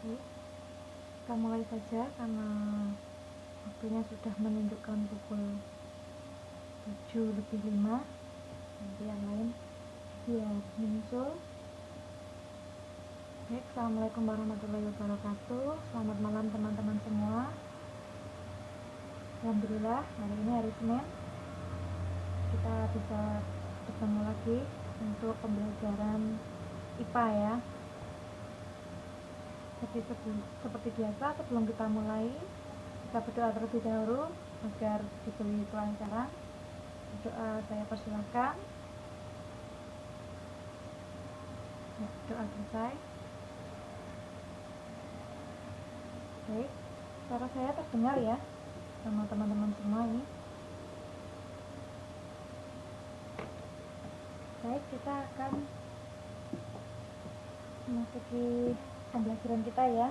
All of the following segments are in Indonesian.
Oke, kita mulai saja karena waktunya sudah menunjukkan pukul 7:05. Nanti yang lain biar menyusul. Baik, assalamualaikum warahmatullahi wabarakatuh. Selamat malam teman-teman semua. Alhamdulillah hari ini hari Senin kita bisa bertemu lagi untuk pembelajaran IPA ya. Seperti biasa, sebelum kita mulai, kita berdoa terlebih dahulu agar diberi kelancaran. Doa saya persilahkan. Ya, doa selesai. Baik, suara saya terdengar ya sama teman-teman semua ini. Baik, kita akan memasuki pembelajaran kita ya.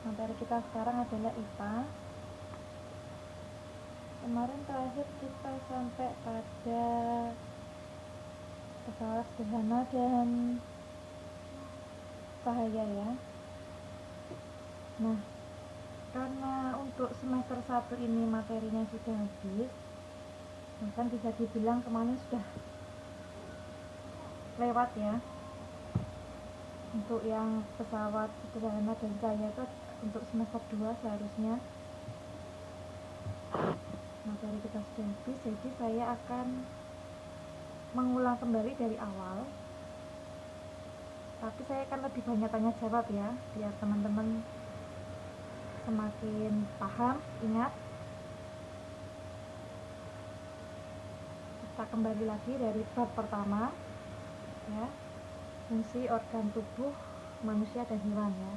Materi kita sekarang adalah IPA. Kemarin terakhir kita sampai pada pesawat sederhana dan cahaya ya. Nah, karena untuk semester 1 ini materinya sudah habis, bahkan bisa dibilang kemarin sudah lewat ya. Untuk yang pesawat sederhana dan cahaya itu untuk semester 2 seharusnya materi kita sudah habis, jadi saya akan mengulang kembali dari awal, tapi saya akan lebih banyak tanya jawab ya, biar teman-teman semakin paham, ingat. Kita kembali lagi dari bab pertama ya, fungsi organ tubuh manusia dan hewan ya.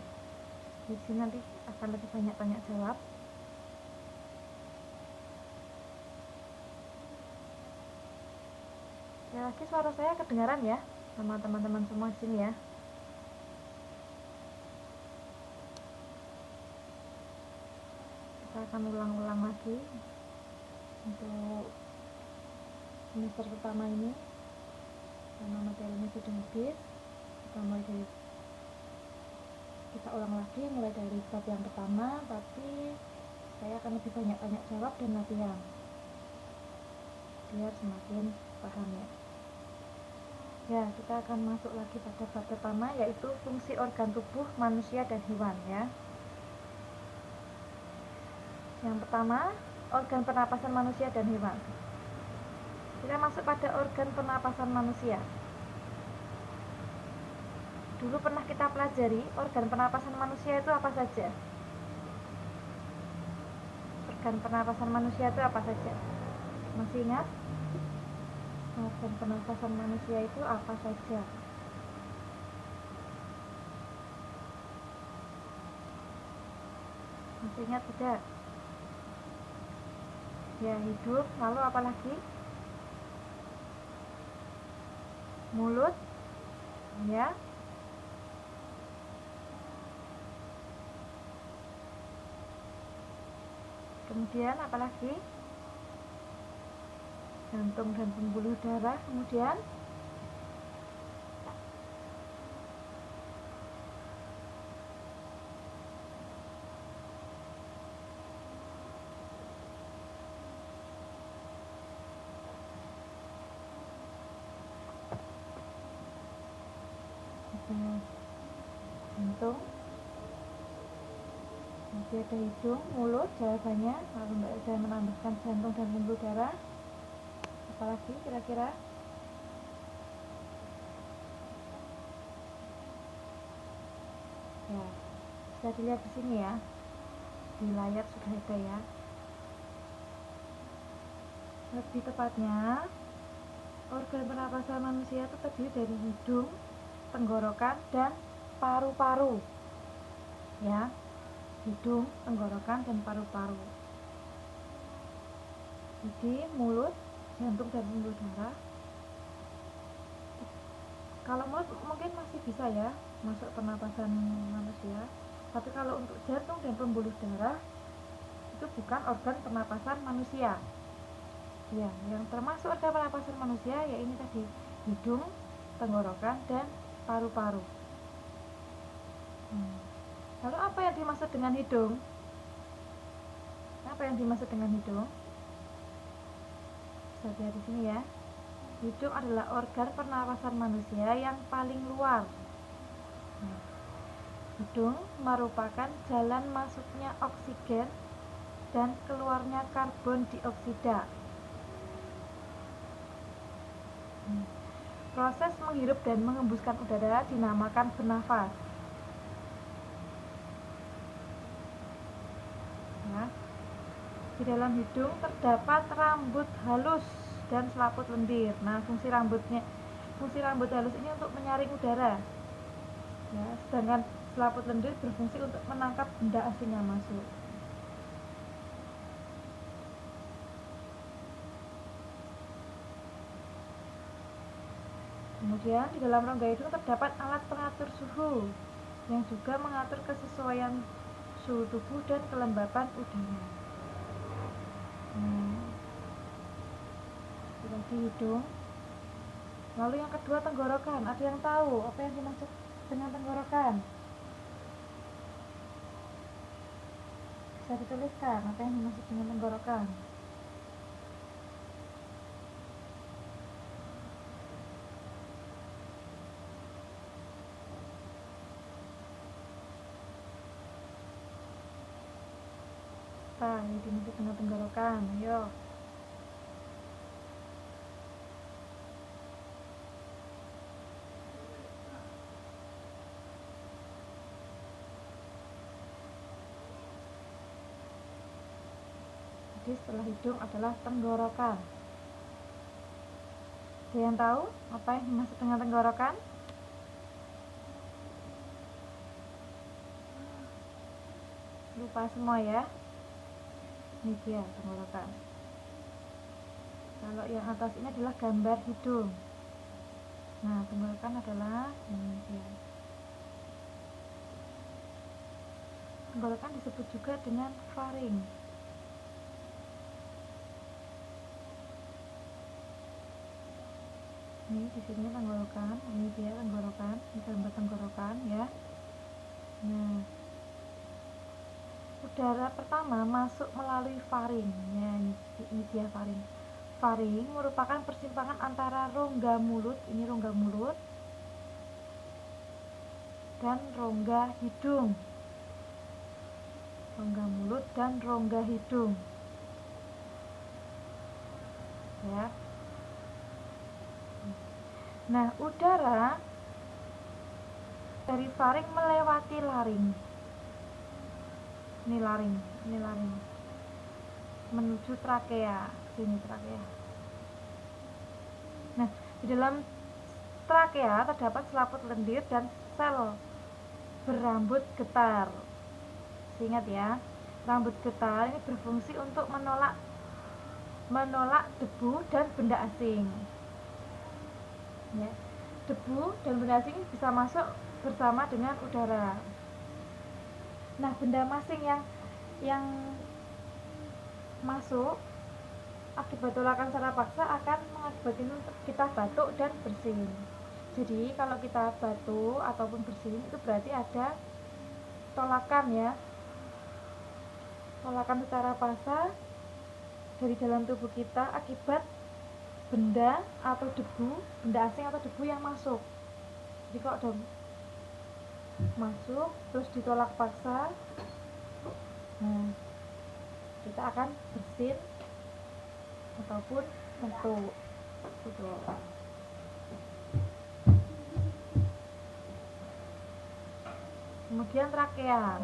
Di sini nanti akan lebih banyak tanya jawab. Ya, lagi suara saya kedengaran ya sama teman-teman semua di sini ya. Kita akan ulang-ulang lagi untuk semester pertama ini karena materinya sudah habis. Kita ulang lagi mulai dari bab yang pertama, tapi saya akan lebih banyak tanya jawab dan latihan biar semakin paham ya. Ya, kita akan masuk lagi pada bab pertama, yaitu fungsi organ tubuh manusia dan hewan ya. Yang pertama, organ pernapasan manusia dan hewan. Kita masuk pada organ pernapasan manusia. Dulu pernah kita pelajari organ pernapasan manusia itu apa saja. Organ pernapasan manusia itu apa saja? Masih ingat? Organ pernapasan manusia itu apa saja? Masih ingat tidak? Ya, hidung, lalu apa lagi? Mulut, ya. Kemudian apa lagi? Jantung dan pembuluh darah. Kemudian jantung, masih ada hidung, mulut, jawabannya. Lalu Mbak Elza menambahkan jantung dan pembuluh darah. Apalagi kira-kira? Ya, bisa dilihat di sini ya, di layar sudah ada ya. Lebih tepatnya, organ pernapasan manusia itu terdiri dari hidung, tenggorokan, dan paru-paru ya. Hidung, tenggorokan, dan paru-paru. Jadi mulut, jantung, dan pembuluh darah. Kalau mulut mungkin masih bisa ya masuk pernapasan manusia, tapi kalau untuk jantung dan pembuluh darah itu bukan organ pernapasan manusia ya. Yang termasuk organ pernapasan manusia ya ini tadi, hidung, tenggorokan, dan paru-paru. Lalu apa yang dimaksud dengan hidung? Apa yang dimaksud dengan hidung? Bisa lihat di sini ya. Hidung adalah organ pernapasan manusia yang paling luar. Nah, hidung merupakan jalan masuknya oksigen dan keluarnya karbon dioksida. Proses menghirup dan mengembuskan udara dinamakan bernafas. Ya. Di dalam hidung terdapat rambut halus dan selaput lendir. Nah, fungsi rambut halus ini untuk menyaring udara. Ya, sedangkan selaput lendir berfungsi untuk menangkap benda asing yang masuk. Kemudian di dalam rongga hidung terdapat alat pengatur suhu yang juga mengatur kesesuaian suhu tubuh dan kelembapan udara. Di hidung. Lalu yang kedua tenggorokan. Ada yang tahu apa yang dimaksud dengan tenggorokan? Bisa dituliskan apa yang dimaksud dengan tenggorokan. Apa yang dimaksud dengan tenggorokan? Ayo. Jadi setelah hidung adalah tenggorokan. Ada yang tahu apa yang dimaksud dengan tenggorokan? Lupa semua ya. Ini dia tenggorokan. Kalau yang atas ini adalah gambar hidung. Nah, tenggorokan adalah ini dia. Tenggorokan disebut juga dengan faring. Ini di sini tenggorokan, ini dia tenggorokan, ini gambar tenggorokan ya. Nah, udara pertama masuk melalui faring. Ya, ini dia faring. Faring merupakan persimpangan antara rongga mulut, ini rongga mulut, dan rongga hidung. Rongga mulut dan rongga hidung. Ya. Nah, udara dari faring melewati laring. Ini laring, menuju trakea, sini trakea. Nah, di dalam trakea terdapat selaput lendir dan sel berambut getar. Ingat ya, rambut getar ini berfungsi untuk menolak debu dan benda asing. Ya, debu dan benda asing bisa masuk bersama dengan udara. Nah, benda asing yang masuk akibat tolakan secara paksa akan mengakibatkan kita batuk dan bersin. Jadi kalau kita batuk ataupun bersin itu berarti ada tolakan ya, tolakan secara paksa dari dalam tubuh kita akibat benda atau debu, benda asing atau debu yang masuk. Jadi kalau ada masuk terus ditolak paksa, nah kita akan bersin ataupun batuk gitu. Kemudian trakea.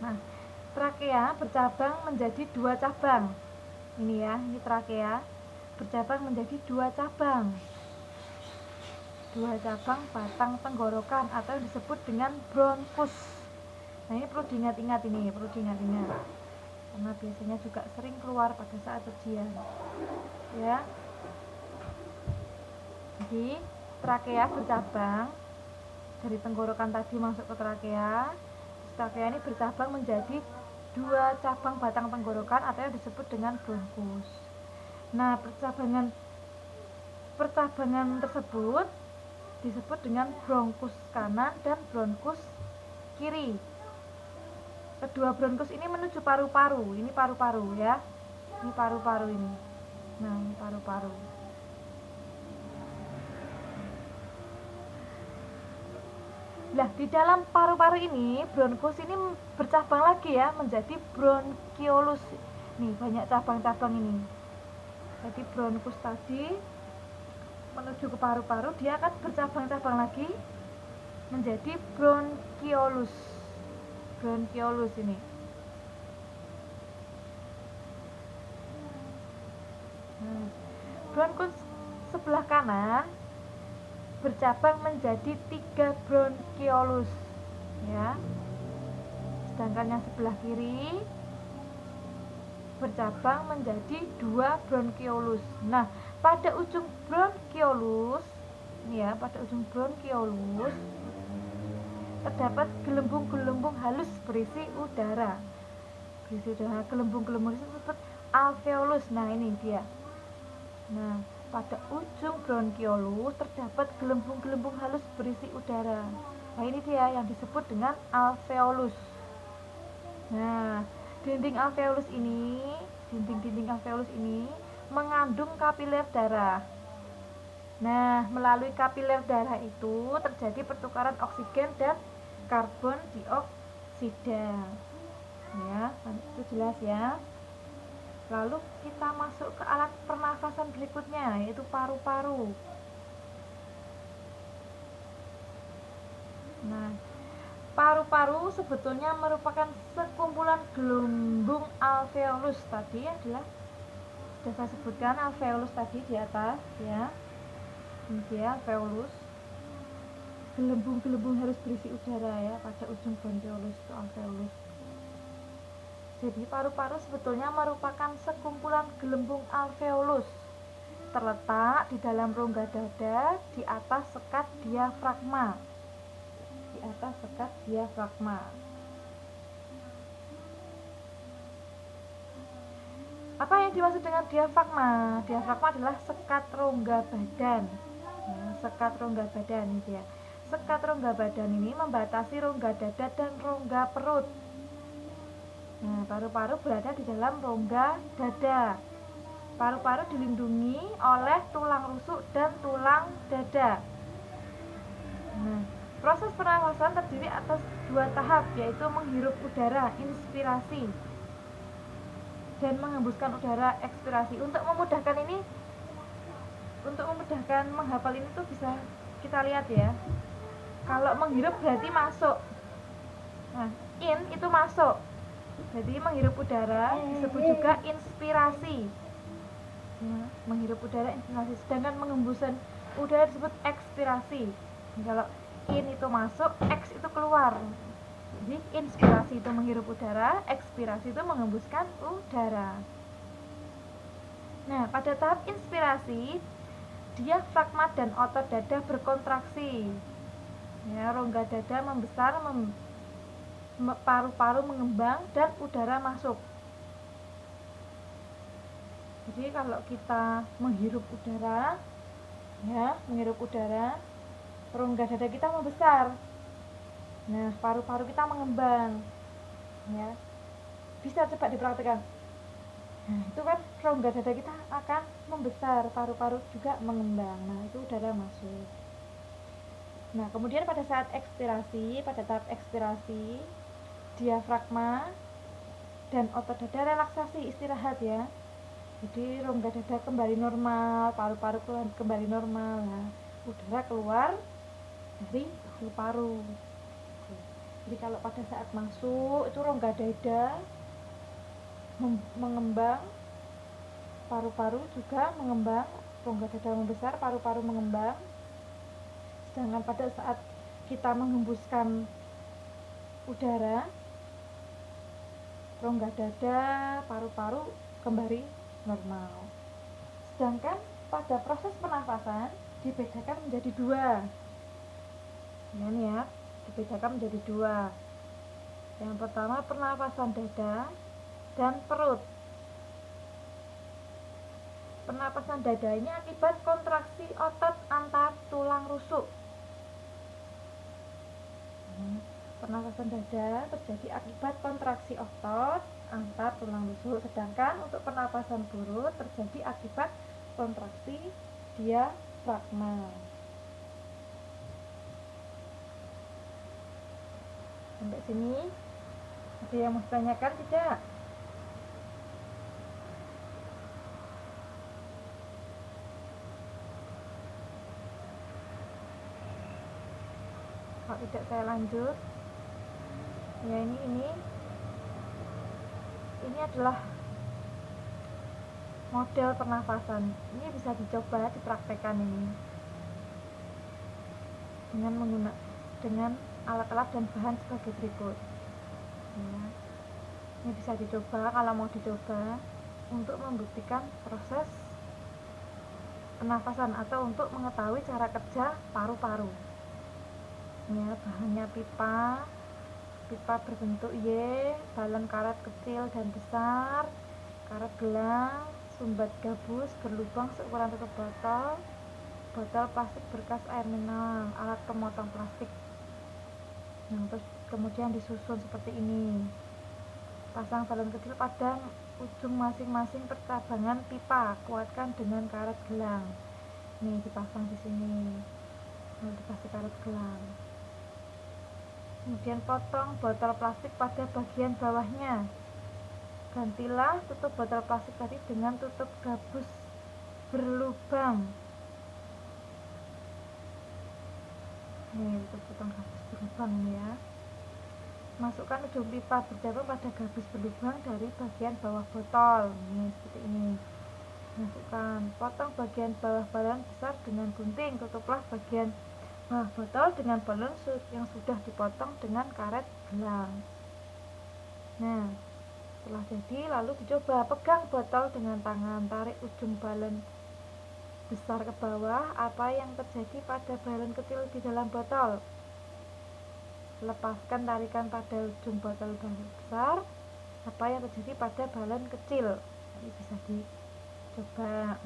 Nah, trakea bercabang menjadi 2 cabang. Ini ya, ini trakea bercabang menjadi 2 cabang. 2 cabang batang tenggorokan atau disebut dengan bronkus. Nah, ini perlu diingat-ingat karena biasanya juga sering keluar pada saat ujian ya. Jadi trakea bercabang dari tenggorokan tadi masuk ke trakea. Trakea ini bercabang menjadi 2 cabang batang tenggorokan atau yang disebut dengan bronkus. Nah, percabangan tersebut disebut dengan bronkus kanan dan bronkus kiri. Kedua bronkus ini menuju paru-paru. Ini paru-paru ya. Ini paru-paru ini. Nah, ini paru-paru. Nah, di dalam paru-paru ini, bronkus ini bercabang lagi ya, menjadi bronkiolus. Nih, banyak cabang-cabang ini. Jadi bronkus tadi menuju ke paru-paru, dia akan bercabang-cabang lagi menjadi bronkiolus. Bronkiolus ini. Nah, bronkus sebelah kanan bercabang menjadi 3 bronkiolus ya. Sedangkan yang sebelah kiri bercabang menjadi 2 bronkiolus. Nah, pada ujung bronkiolus ya, pada ujung bronkiolus terdapat gelembung-gelembung halus berisi udara. Gelembung-gelembung itu disebut alveolus. Nah, ini dia. Nah, pada ujung bronkiolus terdapat gelembung-gelembung halus berisi udara. Nah, ini dia yang disebut dengan alveolus. Nah, dinding alveolus ini mengandung kapiler darah. Nah, melalui kapiler darah itu terjadi pertukaran oksigen dan karbon dioksida. Ya, itu jelas ya. Lalu kita masuk ke alat pernafasan berikutnya, yaitu paru-paru. Nah, paru-paru sebetulnya merupakan sekumpulan gelembung alveolus. Tadi adalah sudah saya sebutkan alveolus tadi di atas ya. Ini dia alveolus. Gelembung-gelembung harus berisi udara ya pada ujung bronkiolus itu alveolus. Jadi paru-paru sebetulnya merupakan sekumpulan gelembung alveolus terletak di dalam rongga dada di atas sekat diafragma. Di atas sekat diafragma. Apa yang dimaksud dengan diafragma? Diafragma adalah sekat rongga badan. Ya, sekat rongga badan ini ya. Sekat rongga badan ini membatasi rongga dada dan rongga perut. Nah, paru-paru berada di dalam rongga dada. Paru-paru dilindungi oleh tulang rusuk dan tulang dada. Nah, proses pernafasan terdiri atas 2 tahap, yaitu menghirup udara inspirasi dan menghembuskan udara ekspirasi. Untuk memudahkan menghafal ini tuh bisa kita lihat ya. Kalau menghirup berarti masuk. Nah, in itu masuk. Jadi menghirup udara disebut juga inspirasi. Ya, menghirup udara inspirasi. Sedangkan menghembuskan udara disebut ekspirasi. Kalau in itu masuk, eks itu keluar. Jadi inspirasi itu menghirup udara, ekspirasi itu menghembuskan udara. Nah, pada tahap inspirasi, diafragma dan otot dada berkontraksi. Ya, rongga dada membesar, paru-paru mengembang dan udara masuk. Jadi kalau kita menghirup udara ya, rongga dada kita membesar. Nah, paru-paru kita mengembang. Ya. Bisa coba dipraktikkan. Nah, itu kan rongga dada kita akan membesar, paru-paru juga mengembang. Nah, itu udara masuk. Nah, kemudian pada saat ekspirasi, pada tahap ekspirasi, diafragma dan otot dada relaksasi, istirahat ya. Jadi rongga dada kembali normal, paru-paru kembali normal. Nah, udara keluar dari paru-paru. Jadi kalau pada saat masuk itu rongga dada mengembang, paru-paru juga mengembang, rongga dada membesar, paru-paru mengembang. Sedangkan pada saat kita menghembuskan udara, rongga dada, paru-paru kembali normal. Sedangkan pada proses pernafasan dibedakan menjadi 2. Ini ya, dibedakan menjadi 2. Yang pertama pernafasan dada dan perut. Pernapasan dada ini akibat kontraksi otot antar tulang rusuk. pernafasan dada terjadi akibat kontraksi otot antar tulang rusuk, sedangkan untuk pernapasan perut terjadi akibat kontraksi diafragma. Sampai sini ada yang mau ditanyakan tidak? Kalau tidak saya lanjut. Ya, ini adalah model pernafasan. Ini bisa dicoba dipraktekkan ini dengan alat-alat dan bahan sebagai berikut. Ya. Ini bisa dicoba kalau mau dicoba untuk membuktikan proses pernafasan atau untuk mengetahui cara kerja paru-paru. Ya, bahannya pipa berbentuk Y, balon karet kecil dan besar, karet gelang, sumbat gabus berlubang seukuran tutup botol plastik berkas air mineral, alat pemotong plastik. Nah, terus kemudian disusun seperti ini. Pasang balon kecil pada ujung masing-masing percabangan pipa, kuatkan dengan karet gelang. Nih, dipasang di sini. Lalu dikasih karet gelang. Kemudian potong botol plastik pada bagian bawahnya. Gantilah tutup botol plastik tadi dengan tutup gabus berlubang. Nih, potong gabus berlubang ya. Masukkan ujung pipa bercabang pada gabus berlubang dari bagian bawah botol. Nih, seperti ini. Masukkan, potong bagian bawah balon besar dengan gunting. Tutuplah bagian bawah botol dengan balon yang sudah dipotong dengan karet gelang. Nah, setelah jadi lalu dicoba. Pegang botol dengan tangan, tarik ujung balon besar ke bawah. Apa yang terjadi pada balon kecil di dalam botol? Lepaskan tarikan pada ujung botol balon besar. Apa yang terjadi pada balon kecil? Ini bisa dicoba.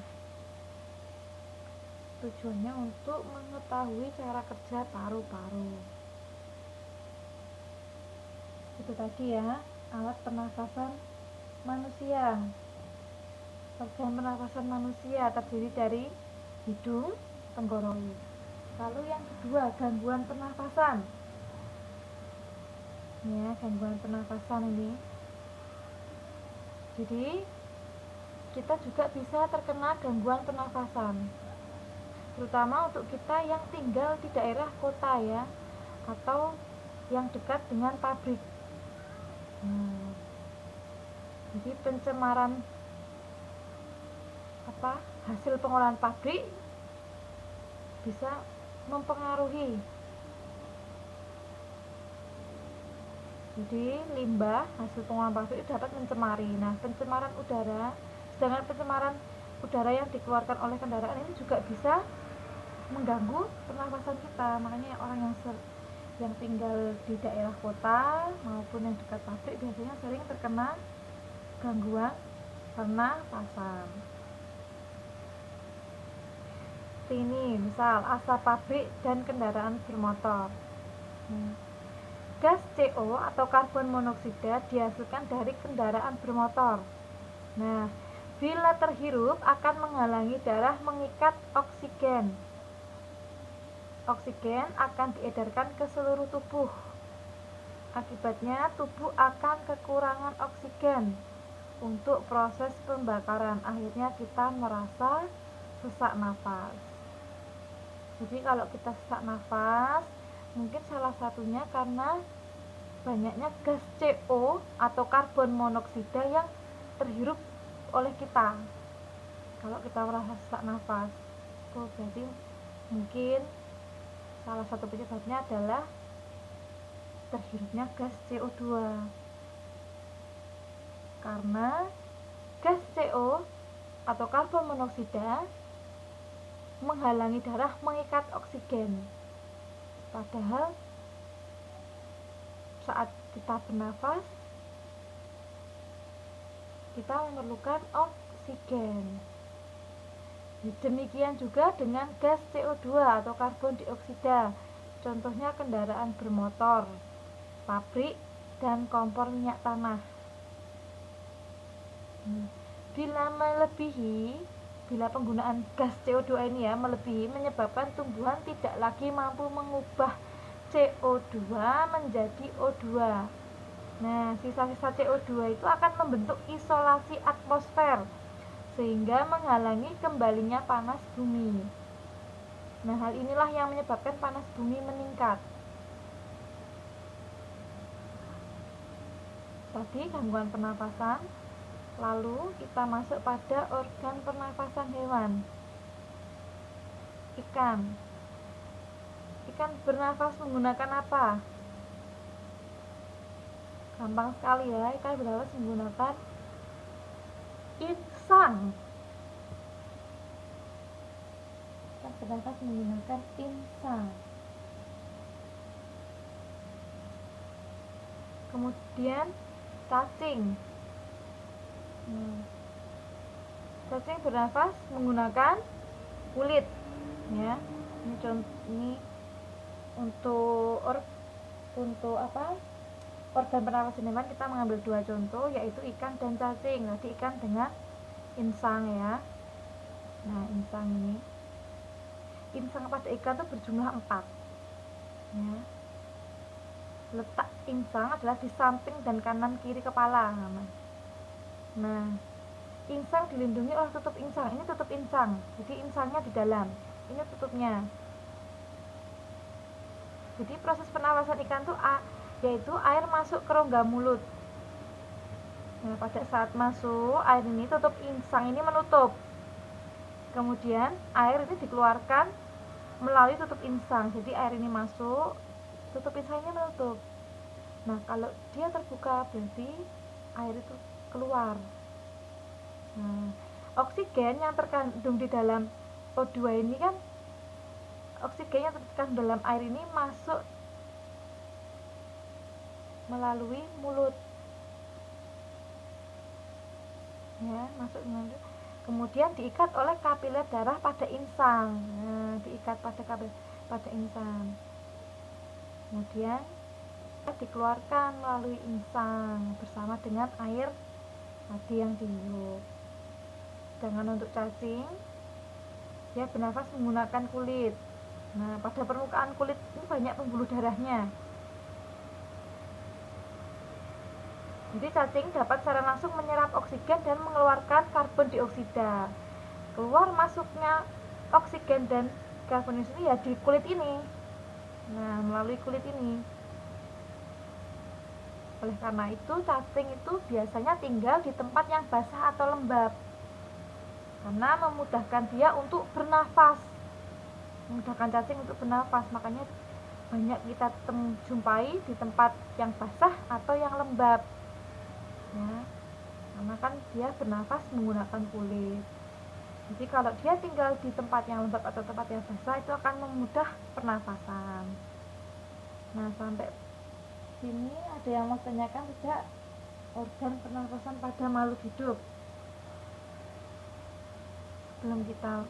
Tujuannya untuk mengetahui cara kerja paru-paru. Itu tadi ya, alat pernafasan manusia. Organ pernafasan manusia terdiri dari hidung, tenggorokan. Lalu yang kedua, gangguan pernafasan. Ya, gangguan pernafasan ini. Jadi, kita juga bisa terkena gangguan pernafasan. Terutama untuk kita yang tinggal di daerah kota ya, atau yang dekat dengan pabrik. Jadi pencemaran hasil pengolahan pabrik bisa mempengaruhi. Jadi limbah hasil pengolahan pabrik dapat mencemari. Nah, pencemaran udara, sedangkan pencemaran udara yang dikeluarkan oleh kendaraan ini juga bisa mengganggu pernafasan kita. Makanya orang yang tinggal di daerah kota maupun yang dekat pabrik biasanya sering terkena gangguan pernafasan. Ini misal asap pabrik dan kendaraan bermotor. Gas CO atau karbon monoksida dihasilkan dari kendaraan bermotor. Nah, bila terhirup akan menghalangi darah mengikat oksigen. Oksigen akan diedarkan ke seluruh tubuh. Akibatnya tubuh akan kekurangan oksigen untuk proses pembakaran. Akhirnya kita merasa sesak nafas. Jadi kalau kita sesak nafas, mungkin salah satunya karena banyaknya gas CO atau karbon monoksida yang terhirup oleh kita. Kalau kita merasa sesak nafas, itu berarti mungkin salah satu penyebabnya adalah terhirupnya gas CO2. Karena gas CO atau karbon monoksida menghalangi darah mengikat oksigen. Padahal saat kita bernafas, kita memerlukan oksigen. Demikian juga dengan gas CO2 atau karbon dioksida. Contohnya kendaraan bermotor. pabrik, dan kompor minyak tanah. Bila penggunaan gas CO2 ini melebihi, menyebabkan tumbuhan tidak lagi mampu mengubah CO2 menjadi O2. Nah, sisa-sisa CO2 itu akan membentuk isolasi atmosfer sehingga menghalangi kembalinya panas bumi. Nah, hal inilah yang menyebabkan panas bumi meningkat. Tadi gangguan pernapasan, lalu kita masuk pada organ pernapasan hewan. Ikan. Ikan bernafas menggunakan apa? Gampang sekali ya, ikan bernafas menggunakan insang. Ikan bernafas menggunakan insang. Kemudian cacing. Cacing bernafas menggunakan kulit. Ya, ini untuk organ pernapasan hewan kita mengambil dua contoh, yaitu ikan dan cacing. Tadi ikan dengan insang ya. Nah, insang pada ikan itu berjumlah 4 ya. Letak insang adalah di samping dan kanan kiri kepala. Nah, insang dilindungi oleh tutup insang. Ini tutup insang, jadi insangnya di dalam, ini tutupnya. Jadi proses pernapasan ikan itu yaitu air masuk ke rongga mulut. Nah, pada saat masuk air ini, tutup insang ini menutup. Kemudian air ini dikeluarkan melalui tutup insang. Jadi air ini masuk, tutup insang ini menutup. Nah, kalau dia terbuka berarti air itu keluar. Nah, oksigen yang terkandung di dalam O2 ini kan, oksigen yang terkandung dalam air ini masuk melalui mulut ya, masuk melalui, kemudian diikat oleh kapiler darah pada insang. Nah, diikat pada kapiler pada insang, kemudian dikeluarkan melalui insang bersama dengan air tadi yang dihirup. Sedangkan untuk cacing, dia bernafas menggunakan kulit. Nah, pada permukaan kulit ini banyak pembuluh darahnya. Jadi cacing dapat secara langsung menyerap oksigen dan mengeluarkan karbon dioksida. Keluar masuknya oksigen dan karbon dioksida ya di kulit ini. Nah, melalui kulit ini. Oleh karena itu, cacing itu biasanya tinggal di tempat yang basah atau lembab, karena memudahkan dia untuk bernafas. Memudahkan cacing untuk bernafas, makanya banyak kita jumpai di tempat yang basah atau yang lembab ya, karena kan dia bernafas menggunakan kulit. Jadi kalau dia tinggal di tempat yang lembab atau tempat yang basah, itu akan memudah pernafasan. Nah, sampai sini ada yang mau tanyakan tidak? Organ pernafasan pada makhluk hidup. Sebelum kita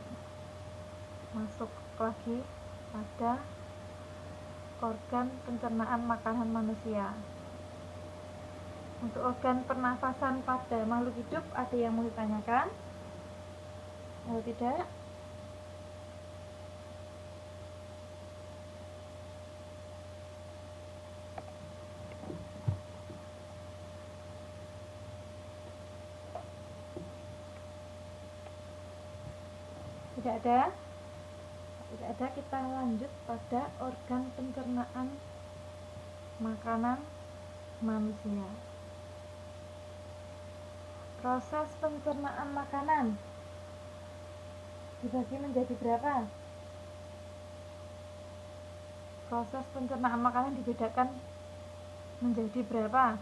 masuk lagi pada organ pencernaan makanan manusia. Untuk organ pernafasan pada makhluk hidup, ada yang mau ditanyakan? Atau tidak? Tidak ada? Tidak ada, kita lanjut pada organ pencernaan makanan manusia. Proses pencernaan makanan dibagi menjadi berapa? Proses pencernaan makanan dibedakan menjadi berapa?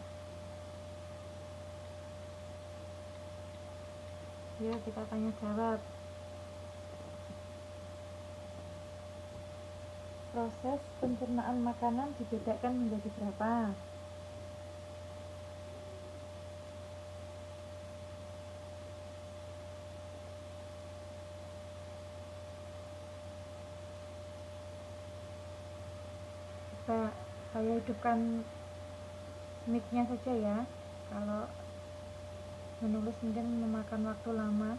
Yuk kita tanya jawab. Proses pencernaan makanan dibedakan menjadi berapa? Saya hidupkan mic-nya saja ya, kalau menulis mungkin memakan waktu lama.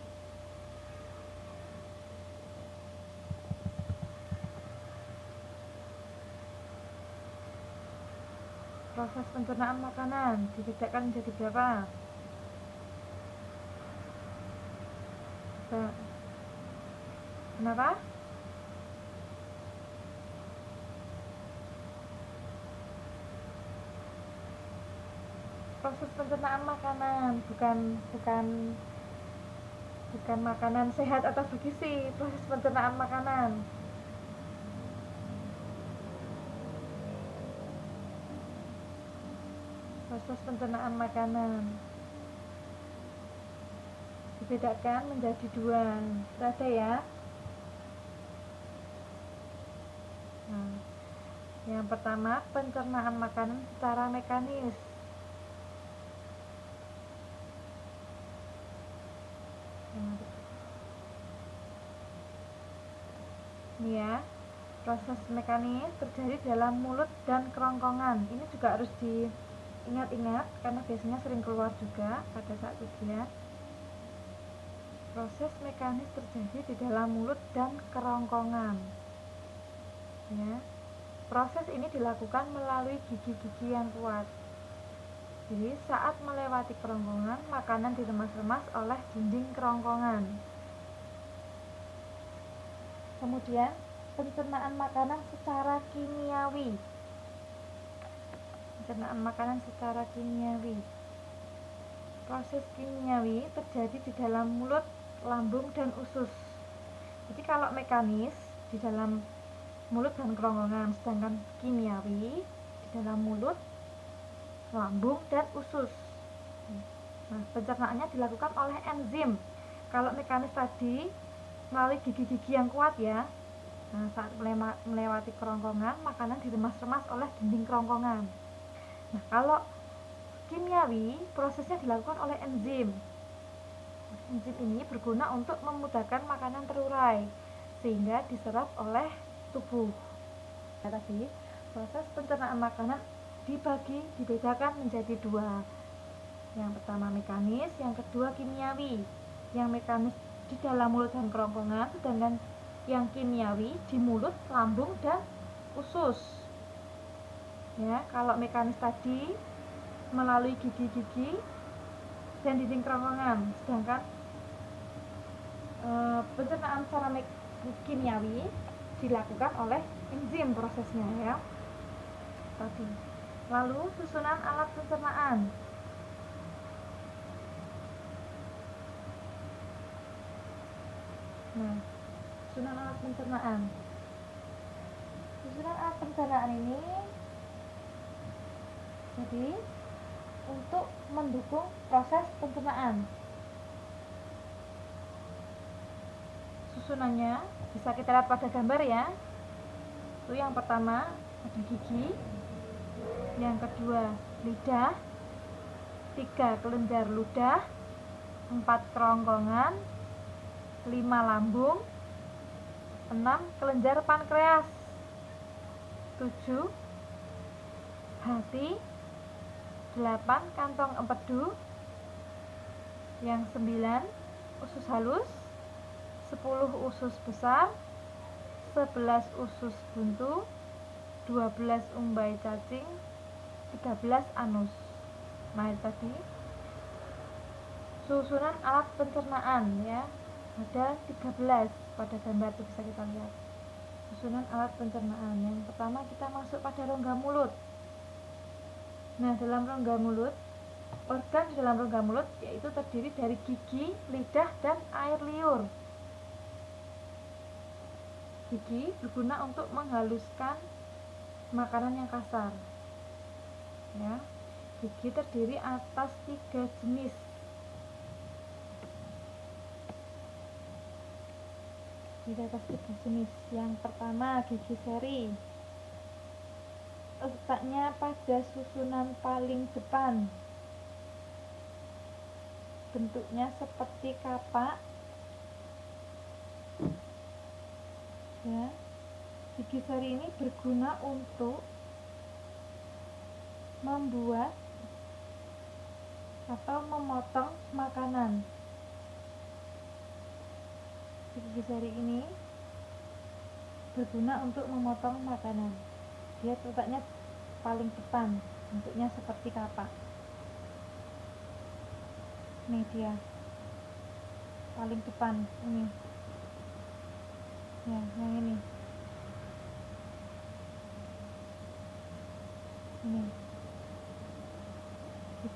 Proses pencernaan makanan dibedakan menjadi berapa? Kenapa? Proses pencernaan makanan, bukan makanan sehat atau bergizi. Proses pencernaan makanan. Proses pencernaan makanan dibedakan menjadi dua. Ada ya. Nah, yang pertama pencernaan makanan secara mekanis. Ini ya, proses mekanis terjadi dalam mulut dan kerongkongan. Ini juga harus diingat-ingat karena biasanya sering keluar juga pada saat ujian. Proses mekanis terjadi di dalam mulut dan kerongkongan. Ya, proses ini dilakukan melalui gigi-gigi yang kuat. Jadi saat melewati kerongkongan, makanan diremas-remas oleh dinding kerongkongan. Kemudian pencernaan makanan secara kimiawi. Pencernaan makanan secara kimiawi. Proses kimiawi terjadi di dalam mulut, lambung, dan usus. Jadi kalau mekanis di dalam mulut dan kerongkongan, sedangkan kimiawi di dalam mulut, lambung, dan usus. Nah, pencernaannya dilakukan oleh enzim. Kalau mekanis tadi melalui gigi-gigi yang kuat ya. Nah, saat melewati kerongkongan, makanan diremas-remas oleh dinding kerongkongan. Nah, kalau kimiawi, prosesnya dilakukan oleh enzim. Enzim ini berguna untuk memudahkan makanan terurai sehingga diserap oleh tubuh. Nah, tadi proses pencernaan makanan dibedakan menjadi dua. Yang pertama mekanis, yang kedua kimiawi. Yang mekanis di dalam mulut dan kerongkongan, sedangkan yang kimiawi di mulut, lambung, dan usus. Ya, kalau mekanis tadi melalui gigi-gigi dan dinding kerongkongan, sedangkan pencernaan secara kimiawi dilakukan oleh enzim prosesnya ya. Tadi. Lalu susunan alat pencernaan. Nah, susunan alat pencernaan. Susunan alat pencernaan ini jadi untuk mendukung proses pencernaan. Susunannya bisa kita lihat pada gambar ya. Itu yang pertama ada gigi, yang kedua lidah, 3 kelenjar ludah, 4 kerongkongan, 5 lambung, 6 kelenjar pankreas, 7 hati, 8 kantong empedu, yang 9 usus halus, 10 usus besar, 11 usus buntu, 12 umbai cacing, 13 anus. Nah, itu tadi susunan alat pencernaan ya. Ada 13 pada gambar itu bisa kita lihat. Susunan alat pencernaan. Yang pertama kita masuk pada rongga mulut. Nah, dalam rongga mulut, organ di dalam rongga mulut yaitu terdiri dari gigi, lidah, dan air liur. Gigi berguna untuk menghaluskan makanan yang kasar. Ya, gigi terdiri atas 3 jenis. Di atas 3 jenis. Yang pertama gigi seri. Letaknya pada susunan paling depan. Bentuknya seperti kapak. Ya, gigi seri ini berguna untuk membuat atau memotong makanan. Gigi seri ini berguna untuk memotong makanan. Dia letaknya paling depan, bentuknya seperti kapak. Nih dia paling depan ini. Ya, yang ini. Ini. Gigi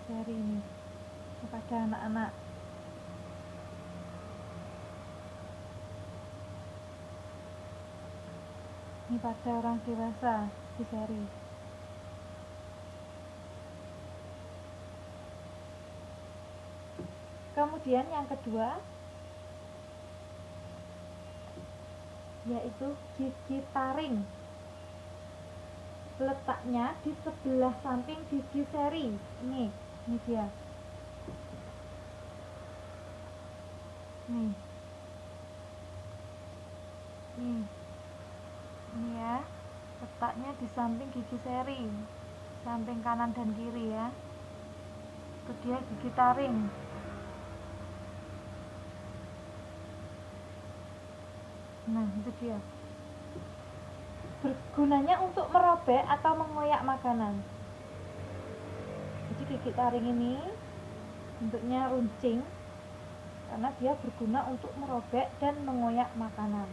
seri ini kepada anak-anak. Ini pada orang dewasa, diseri. Kemudian yang kedua yaitu gigi taring. Letaknya di sebelah samping gigi seri. Ini dia. Nih. Ini ya, letaknya di samping gigi seri, samping kanan dan kiri ya. Itu dia gigi taring. Nah, itu dia. Bergunanya untuk merobek atau mengoyak makanan. Jadi gigi taring ini bentuknya runcing karena dia berguna untuk merobek dan mengoyak makanan.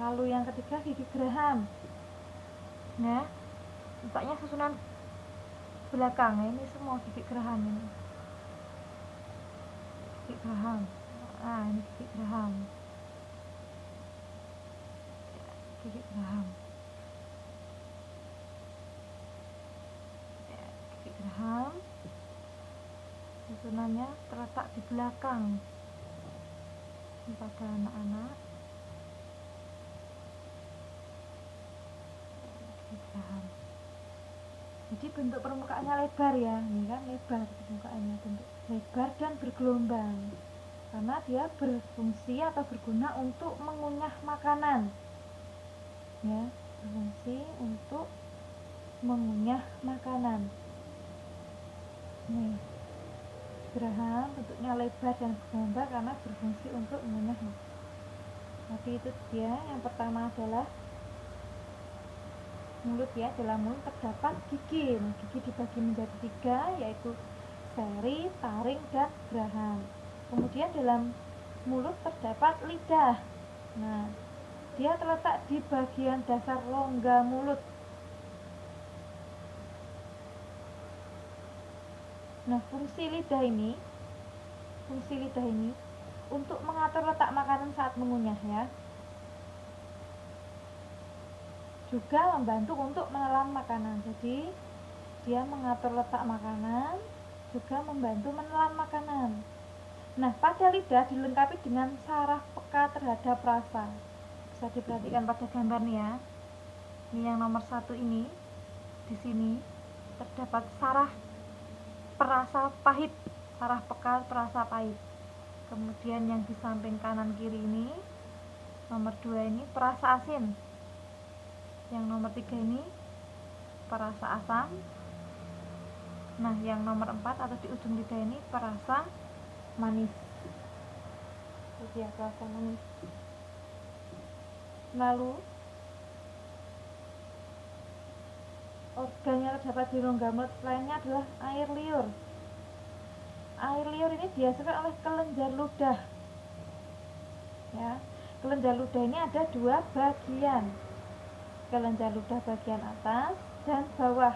Lalu yang ketiga gigi geraham. Nah, letaknya susunan belakang. Ini semua gigi geraham ini. Gigi geraham. Ah, ini gigi geraham. Gigi geraham. Gigi geraham. Susunannya terletak di belakang. Ini pada anak-anak. Jadi bentuk permukaannya lebar ya, ini kan lebar permukaannya, bentuk lebar dan bergelombang karena dia berfungsi atau berguna untuk mengunyah makanan ya, berfungsi untuk mengunyah makanan. Nih, geraham bentuknya lebar dan bergelombang karena berfungsi untuk mengunyah makanan. Tapi itu dia, yang pertama adalah mulut ya. Dalam mulut terdapat gigi. Gigi dibagi menjadi 3, yaitu seri, taring, dan geraham. Kemudian dalam mulut terdapat lidah. Nah, dia terletak di bagian dasar rongga mulut. Nah, fungsi lidah ini untuk mengatur letak makanan saat mengunyah ya. Juga membantu untuk menelan makanan. Jadi dia mengatur letak makanan, juga membantu menelan makanan. Nah, pada lidah dilengkapi dengan saraf peka terhadap rasa. Bisa diperhatikan pada gambar nih ya. Ini yang nomor 1 ini. Di sini terdapat saraf perasa pahit, saraf peka perasa pahit. Kemudian yang di samping kanan kiri ini, nomor 2 ini perasa asin. Yang nomor 3 ini perasa asam. Nah, yang nomor 4 atau di ujung lidah ini perasa manis. Itu dia perasa manis. Lalu organ yang terdapat di rongga mulut lainnya adalah air liur. Air liur ini dihasilkan oleh kelenjar ludah. Ya, kelenjar ludah ini ada 2 bagian. Kelenjar ludah bagian atas dan bawah.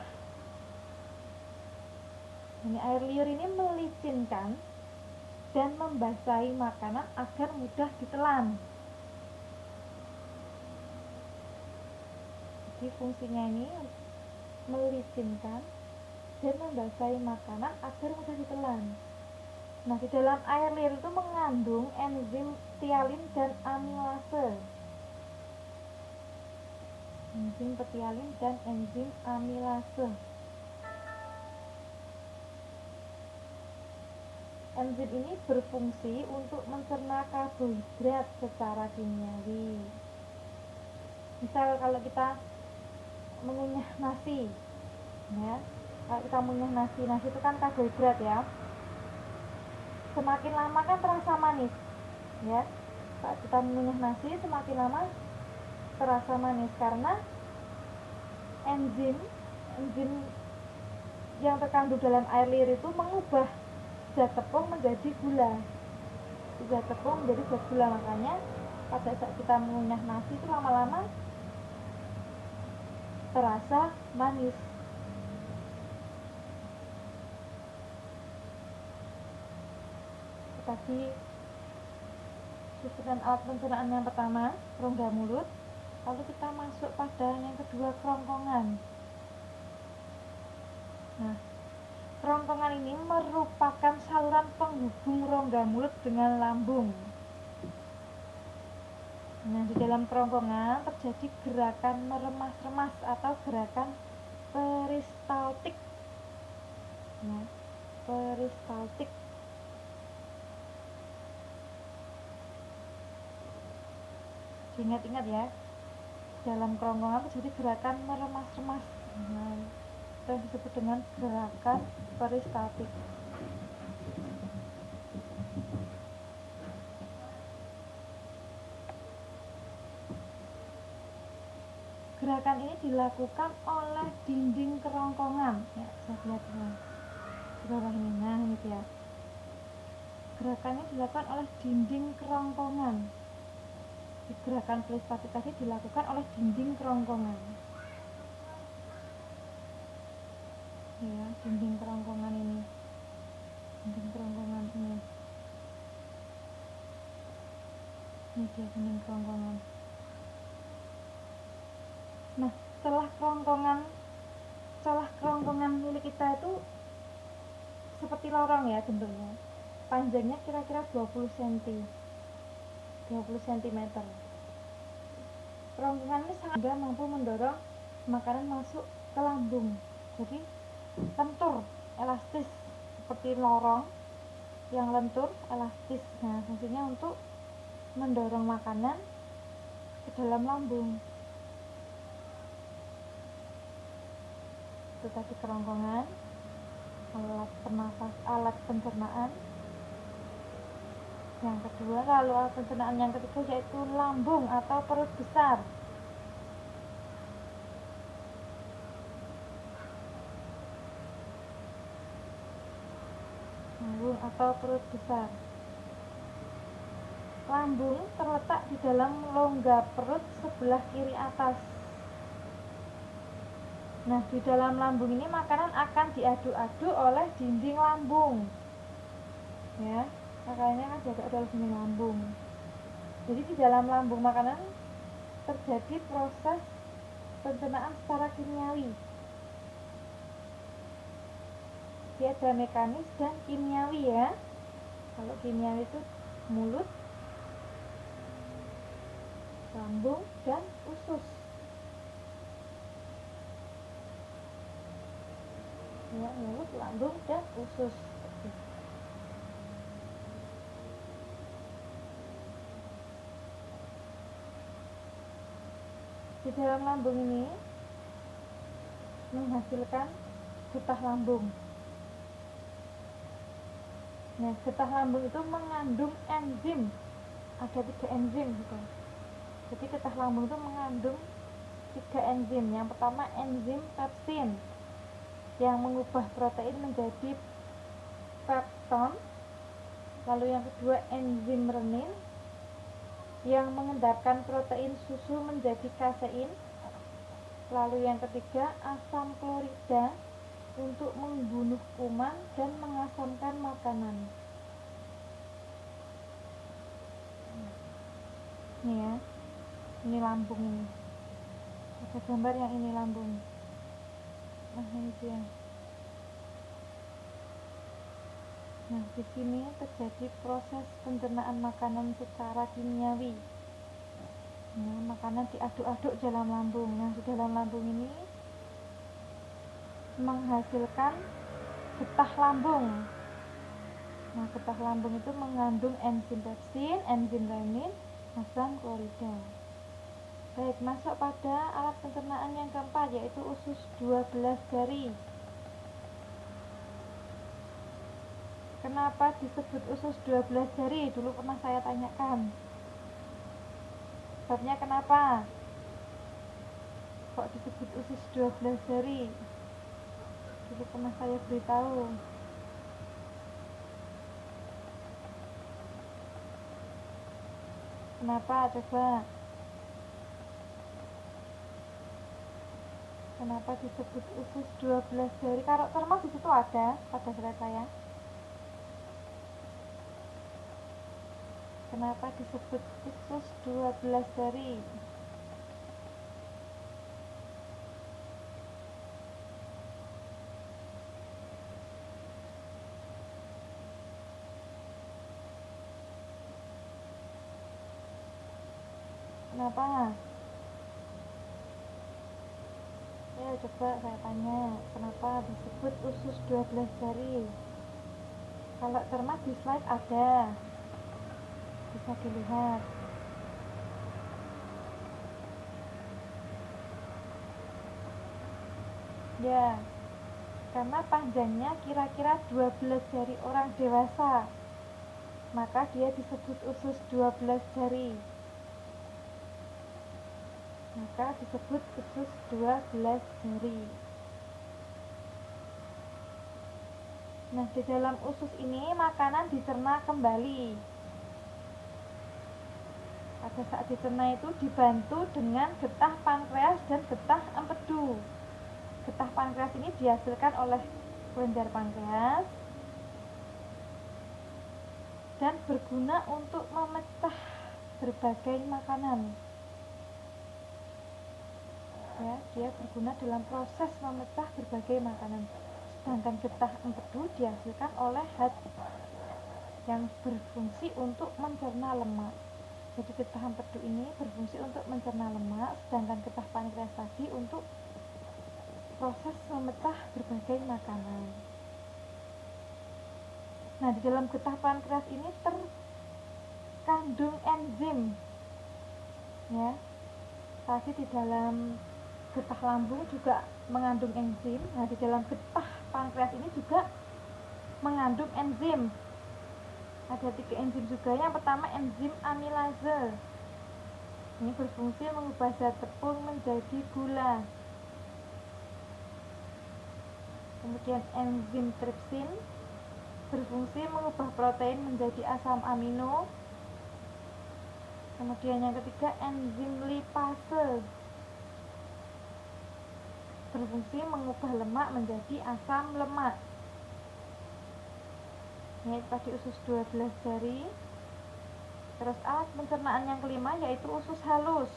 Ini air liur ini melicinkan dan membasahi makanan agar mudah ditelan. Jadi fungsinya ini melicinkan dan membasahi makanan agar mudah ditelan. Nah, di dalam air liur itu mengandung enzim ptialin dan amilase. Enzim ptialin dan enzim amilase. Enzim ini berfungsi untuk mencerna karbohidrat secara kimiawi. Misal kalau kita mengunyah nasi, ya, kalau kita mengunyah nasi itu kan karbohidrat ya. Semakin lama kan terasa manis, ya. Saat kita mengunyah nasi semakin lama terasa manis karena enzim yang terkandung dalam air liur itu mengubah zat tepung menjadi gula. Zat tepung menjadi zat gula, makanya pada saat kita mengunyah nasi itu lama-lama terasa manis. Tadi susunan alat pencernaan yang pertama, rongga mulut. Lalu kita masuk pada yang kedua, kerongkongan. Nah, kerongkongan ini merupakan saluran penghubung rongga mulut dengan lambung. Nah, di dalam kerongkongan terjadi gerakan meremas-remas atau gerakan peristaltik. Nah, peristaltik. Diingat-ingat ya, dalam kerongkongan terjadi gerakan meremas-remas. Nah, yang disebut dengan gerakan peristaltik. Gerakan ini dilakukan oleh dinding kerongkongan. Ya, saya lihat di bawah ini. Nah, ini dia. Gerakannya dilakukan oleh dinding kerongkongan. Gerakan peristaltik tadi dilakukan oleh dinding kerongkongan. Ya, dinding kerongkongan ini. Dinding kerongkongan ini. Ini dia dinding kerongkongan. Nah, celah kerongkongan milik kita itu seperti lorong ya bentuknya. Panjangnya kira-kira 20 cm. 20 cm. Kerongkongan ini sangat mampu mendorong makanan masuk ke lambung. Jadi lentur, elastis, seperti lorong yang lentur, elastis. Nah, fungsinya untuk mendorong makanan ke dalam lambung. Itu tadi kerongkongan, alat pencernaan. Yang kedua, lalu alat pencernaan yang ketiga yaitu lambung atau perut besar. Lambung atau perut besar. Lambung terletak di dalam rongga perut sebelah kiri atas. Nah, di dalam lambung ini makanan akan diaduk-aduk oleh dinding lambung. Ya, makanannya kan diaduk oleh dinding lambung. Jadi di dalam lambung makanan terjadi proses pencernaan secara kimiawi. Dia ada mekanis dan kimiawi ya. Kalau kimiawi itu mulut, lambung, dan usus. Ya, mulut, lambung, dan usus. Di dalam lambung ini menghasilkan getah lambung. Nah, getah lambung itu mengandung enzim. Ada 3 enzim gitu. Jadi getah lambung itu mengandung 3 enzim. Yang pertama enzim pepsin yang mengubah protein menjadi pepton. Lalu yang kedua enzim renin yang mengendapkan protein susu menjadi kasein. Lalu yang ketiga asam klorida untuk membunuh kuman dan mengasamkan makanan. Ini ya, ini lambung ini. Ada gambar yang ini lambung. Nah, ini dia. Nah, di sini terjadi proses pencernaan makanan secara kimiawi. Nah, makanan diaduk-aduk dalam lambung. Nah, di dalam lambung ini menghasilkan getah lambung. Nah, getah lambung itu mengandung enzim pepsin, enzim renin, asam klorida. Baik, masuk pada alat pencernaan yang keempat, yaitu usus 12 jari. Kenapa disebut usus 12 jari? Dulu pernah saya tanyakan. Sebabnya kenapa? Kok disebut usus 12 jari? Dulu pernah saya beritahu. Kenapa? Coba. Kenapa disebut usus 12 jari? Kalau termas di situ ada pada slide saya. Kenapa disebut usus 12 jari? Kenapa? Ya, coba saya tanya, kenapa disebut usus 12 jari? Kalau cermat di slide ada, bisa dilihat. Ya, karena panjangnya kira-kira 12 jari orang dewasa, maka dia disebut usus 12 jari. Maka disebut usus 12 jari. Nah, di dalam usus ini makanan dicerna kembali. Pada saat dicerna itu dibantu dengan getah pankreas dan getah empedu. Getah pankreas ini dihasilkan oleh kelenjar pankreas dan berguna untuk memecah berbagai makanan. Ya, dia berguna dalam proses memecah berbagai makanan. Sedangkan getah empedu dihasilkan oleh hati yang berfungsi untuk mencerna lemak. Jadi getah empedu ini berfungsi untuk mencerna lemak, sedangkan getah pankreas tadi untuk proses memecah berbagai makanan. Nah, di dalam getah pankreas ini terkandung enzim. Ya. Tadi di dalam getah lambung juga mengandung enzim. Nah, di dalam getah pankreas ini juga mengandung enzim. Ada 3 enzim juga. Yang pertama enzim amilase. Ini berfungsi mengubah zat tepung menjadi gula. Kemudian enzim tripsin berfungsi mengubah protein menjadi asam amino. Kemudian yang ketiga enzim lipase berfungsi mengubah lemak menjadi asam lemak. Ini tadi usus 12 jari. Terus alat pencernaan yang kelima yaitu usus halus.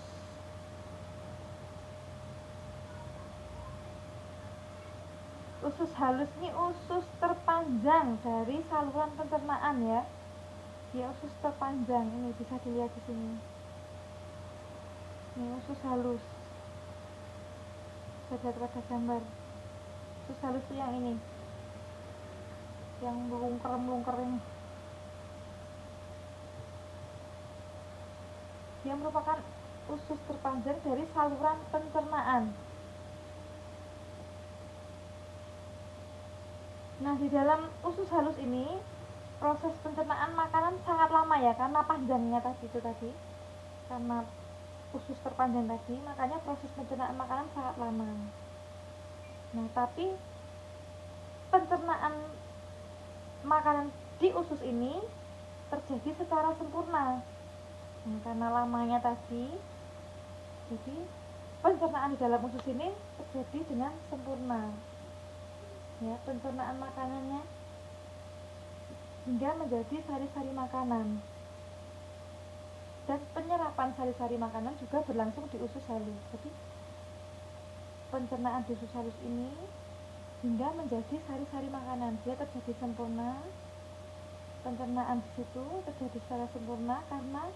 Usus halus ini usus terpanjang dari saluran pencernaan ya. Dia usus terpanjang, ini bisa dilihat di sini. Ini usus halus. Bisa dilihat pada gambar. Usus halus itu yang ini. Yang melungker-melungker ini. Dia merupakan usus terpanjang dari saluran pencernaan. Nah, di dalam usus halus ini proses pencernaan makanan sangat lama ya, karena panjangnya tadi. Karena usus terpanjang tadi, makanya proses pencernaan makanan sangat lama. Nah, tapi pencernaan makanan di usus ini terjadi secara sempurna. Nah, karena lamanya tadi, jadi pencernaan di dalam usus ini terjadi dengan sempurna. Ya, pencernaan makanannya hingga menjadi sari-sari makanan. Dan penyerapan sari-sari makanan juga berlangsung di usus halus. Jadi pencernaan di usus halus ini hingga menjadi sari-sari makanan, dia terjadi sempurna. Pencernaan di situ terjadi secara sempurna karena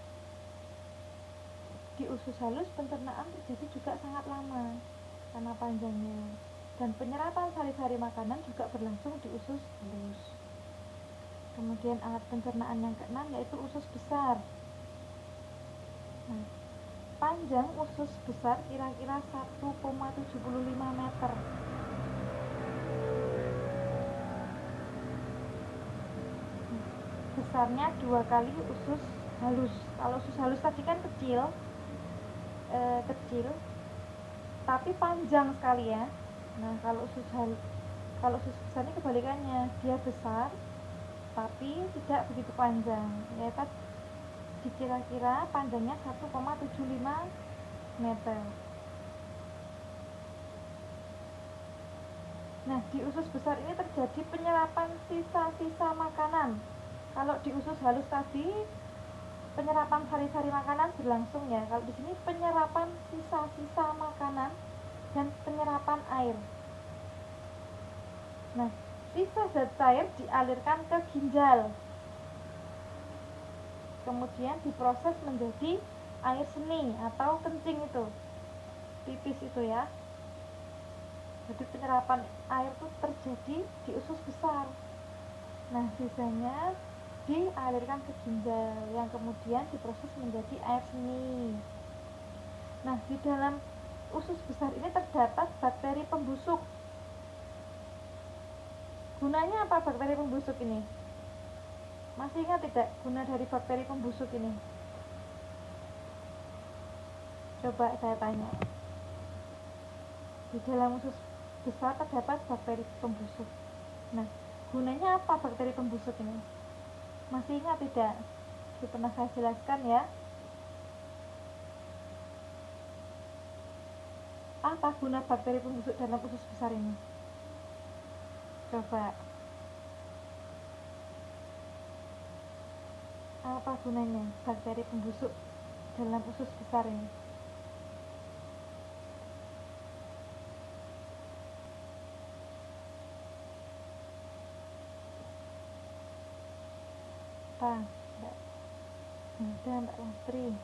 di usus halus pencernaan terjadi juga sangat lama karena panjangnya. Dan penyerapan sari-sari makanan juga berlangsung di usus halus. Kemudian alat pencernaan yang keenam yaitu usus besar. Nah, panjang usus besar kira-kira 1,75 meter. Besarnya 2 kali usus halus. Kalau usus halus tadi kan kecil, tapi panjang sekali ya. Nah, kalau usus besar ini kebalikannya, dia besar tapi tidak begitu panjang, yaitu dikira-kira panjangnya 1,75 meter. Nah, di usus besar ini terjadi penyerapan sisa-sisa makanan. Kalau di usus halus tadi penyerapan sari-sari makanan berlangsung ya. Kalau di sini penyerapan sisa-sisa makanan dan penyerapan air. Nah, sisa zat cair dialirkan ke ginjal. Kemudian diproses menjadi air seni atau kencing itu. Pipis itu ya. Jadi penyerapan air itu terjadi di usus besar. Nah, sisanya dialirkan ke ginjal yang kemudian diproses menjadi air seni. Nah, di dalam usus besar ini terdapat bakteri pembusuk. Gunanya apa bakteri pembusuk ini? Masih ingat tidak guna dari bakteri pembusuk ini? Coba saya tanya. Di dalam usus besar terdapat bakteri pembusuk. Nah, gunanya apa bakteri pembusuk ini? Masih ingat tidak? Sudah pernah saya jelaskan ya. Apa guna bakteri pembusuk dalam usus besar ini? Coba. Apa gunanya bakteri pembusuk dalam usus besar ini? Apa? Mbak Lastri.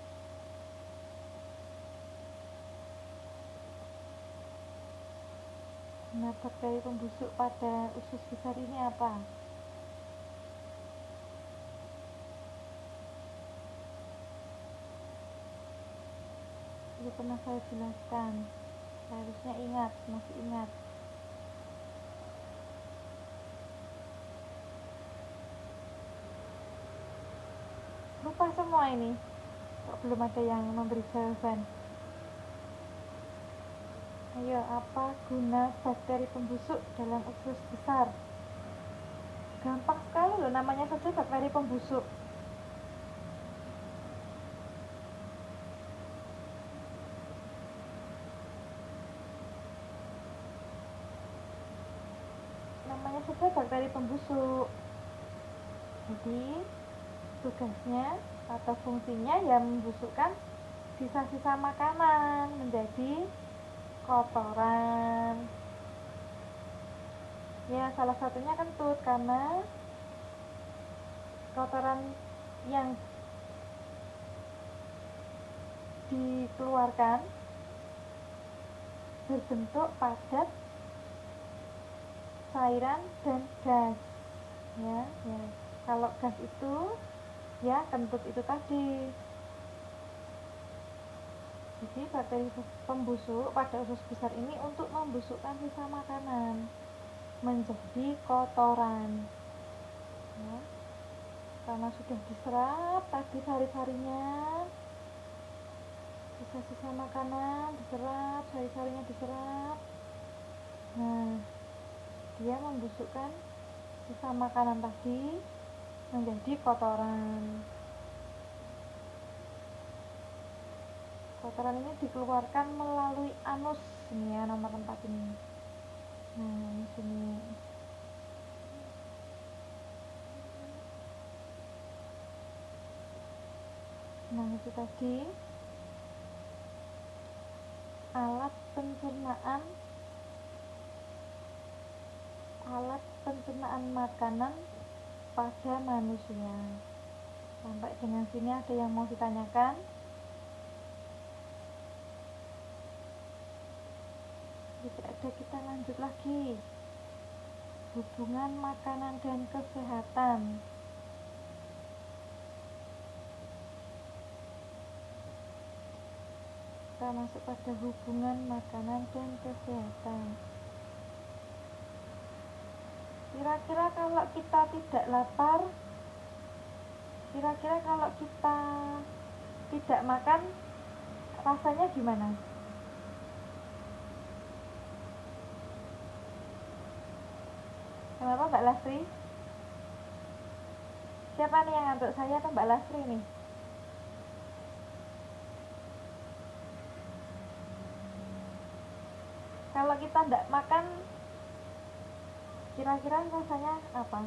Nah, bakteri pembusuk pada usus besar ini apa? Itu pernah saya jelaskan. Harusnya ingat, masih ingat. Lupa semua ini. Kok belum ada yang memberi jawaban? Ayo, apa guna bakteri pembusuk dalam usus besar? Gampang sekali loh, namanya saja bakteri pembusuk. Namanya saja bakteri pembusuk. Jadi, tugasnya atau fungsinya ya membusukkan sisa-sisa makanan menjadi kotoran. Ya, salah satunya kentut karena kotoran yang dikeluarkan berbentuk padat, cairan dan gas. Ya. Kalau gas itu ya kentut itu tadi. Jadi bakteri pembusuk pada usus besar ini untuk membusukkan sisa makanan menjadi kotoran ya, karena sudah diserap tadi sari-sarinya, sisa-sisa makanan diserap, sari-sarinya diserap. Nah, dia membusukkan sisa makanan tadi menjadi kotoran. Kotoran ini dikeluarkan melalui anus. Ini ya nomor 4 ini. Nah, di sini. Nah, itu tadi alat pencernaan makanan pada manusia. Sampai dengan sini ada yang mau ditanyakan? Jika ada, kita lanjut lagi. Hubungan makanan dan kesehatan. kita masuk pada hubungan makanan dan kesehatan. Kira-kira kalau kita tidak lapar, kira-kira kalau kita tidak makan, rasanya gimana? Kenapa Mbak Lastri? Siapa nih yang ngantuk, saya atau Mbak Lastri nih? Kalau kita tidak makan, kira-kira rasanya apa?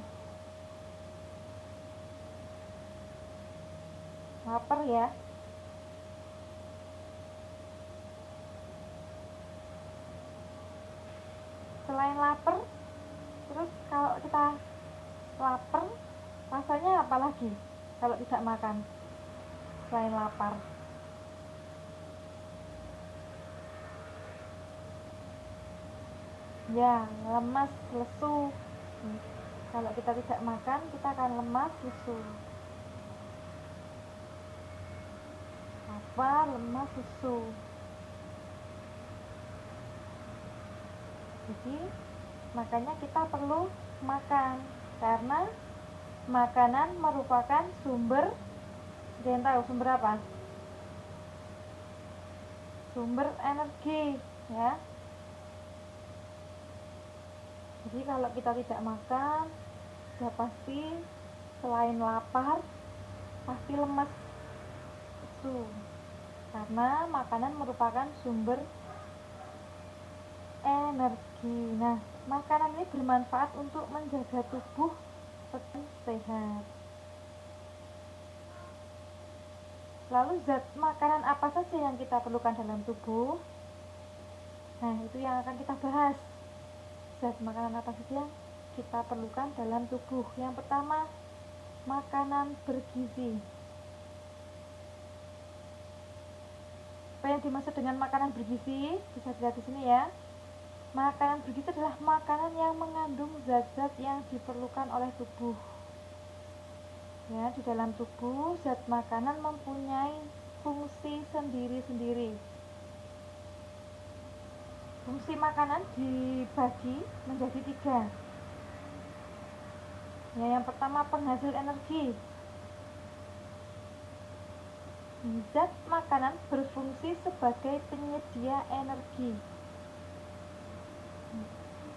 Lapar ya? Selain lapar, terus kalau kita lapar, rasanya apa lagi kalau tidak makan selain lapar? Ya, lemas, lesu. Kalau kita tidak makan, kita akan lemas, lesu. Lapar, lemas, lesu. Jadi makanya kita perlu makan, karena makanan merupakan sumber, jangan tahu sumber apa? Sumber energi, ya. Jadi kalau kita tidak makan, sudah pasti selain lapar, pasti lemas, lesu. Karena makanan merupakan sumber energi. Nah, makanan ini bermanfaat untuk menjaga tubuh tetap sehat. Lalu zat makanan apa saja yang kita perlukan dalam tubuh? Nah, itu yang akan kita bahas. Zat makanan apa saja yang kita perlukan dalam tubuh? Yang pertama, makanan bergizi. Apa yang dimaksud dengan makanan bergizi? Bisa dilihat di sini ya. Makanan bergizi adalah makanan yang mengandung zat-zat yang diperlukan oleh tubuh. Ya, di dalam tubuh zat makanan mempunyai fungsi sendiri-sendiri. Fungsi makanan dibagi menjadi 3. Ya, yang pertama penghasil energi. Zat makanan berfungsi sebagai penyedia energi.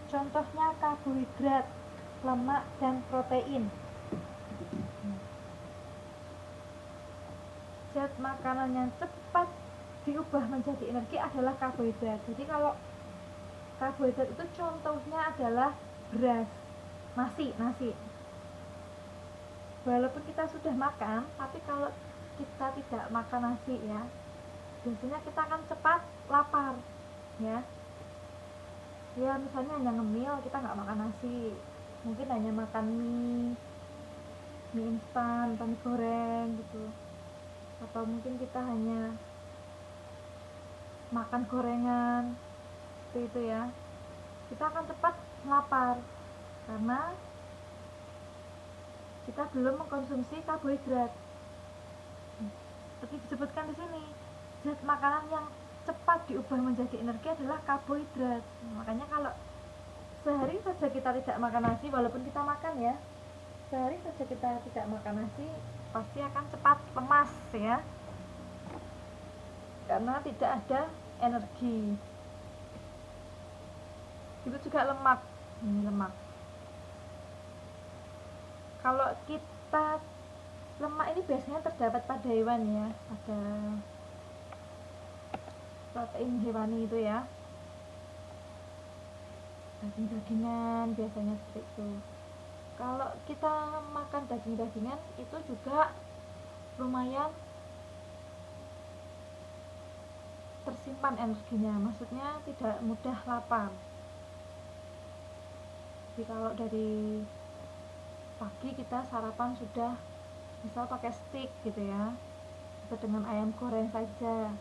Contohnya karbohidrat, lemak, dan protein. Zat makanan yang cepat diubah menjadi energi adalah karbohidrat. Jadi kalau karbohidrat itu contohnya adalah beras, nasi. Walaupun kita sudah makan, tapi kalau kita tidak makan nasi ya, biasanya kita akan cepat lapar, ya. Ya misalnya hanya ngemil, kita nggak makan nasi, mungkin hanya makan mie instan, mie goreng gitu, atau mungkin kita hanya makan gorengan seperti itu ya, kita akan cepat lapar karena kita belum mengkonsumsi karbohidrat. Seperti disebutkan di sini, zat makanan yang cepat diubah menjadi energi adalah karbohidrat. Makanya kalau sehari saja kita tidak makan nasi, walaupun kita makan ya, sehari saja kita tidak makan nasi, pasti akan cepat lemas ya, karena tidak ada energi. Itu juga lemak. Ini lemak. Kalau kita lemak ini biasanya terdapat pada hewan ya, pada protein hewani itu ya, daging-dagingan biasanya seperti itu. Kalau kita makan daging-dagingan itu juga lumayan tersimpan energinya, maksudnya tidak mudah lapar. Jadi kalau dari pagi kita sarapan sudah misal pakai steak gitu ya, atau dengan ayam goreng saja,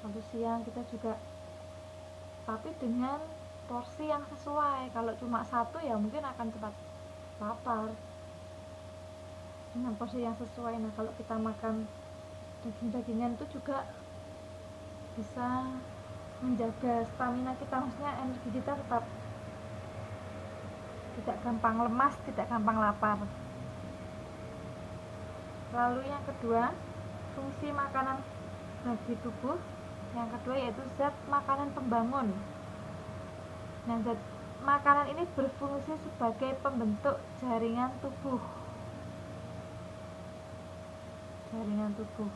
lalu siang kita juga, tapi dengan porsi yang sesuai. Kalau cuma satu ya mungkin akan cepat lapar, dengan porsi yang sesuai. Nah kalau kita makan daging-dagingan itu juga bisa menjaga stamina kita, maksudnya energi kita tetap tidak gampang lemas, tidak gampang lapar. Lalu yang kedua, fungsi makanan bagi tubuh. Yang kedua yaitu zat makanan pembangun. Nah, zat makanan ini berfungsi sebagai pembentuk jaringan tubuh. Jaringan tubuh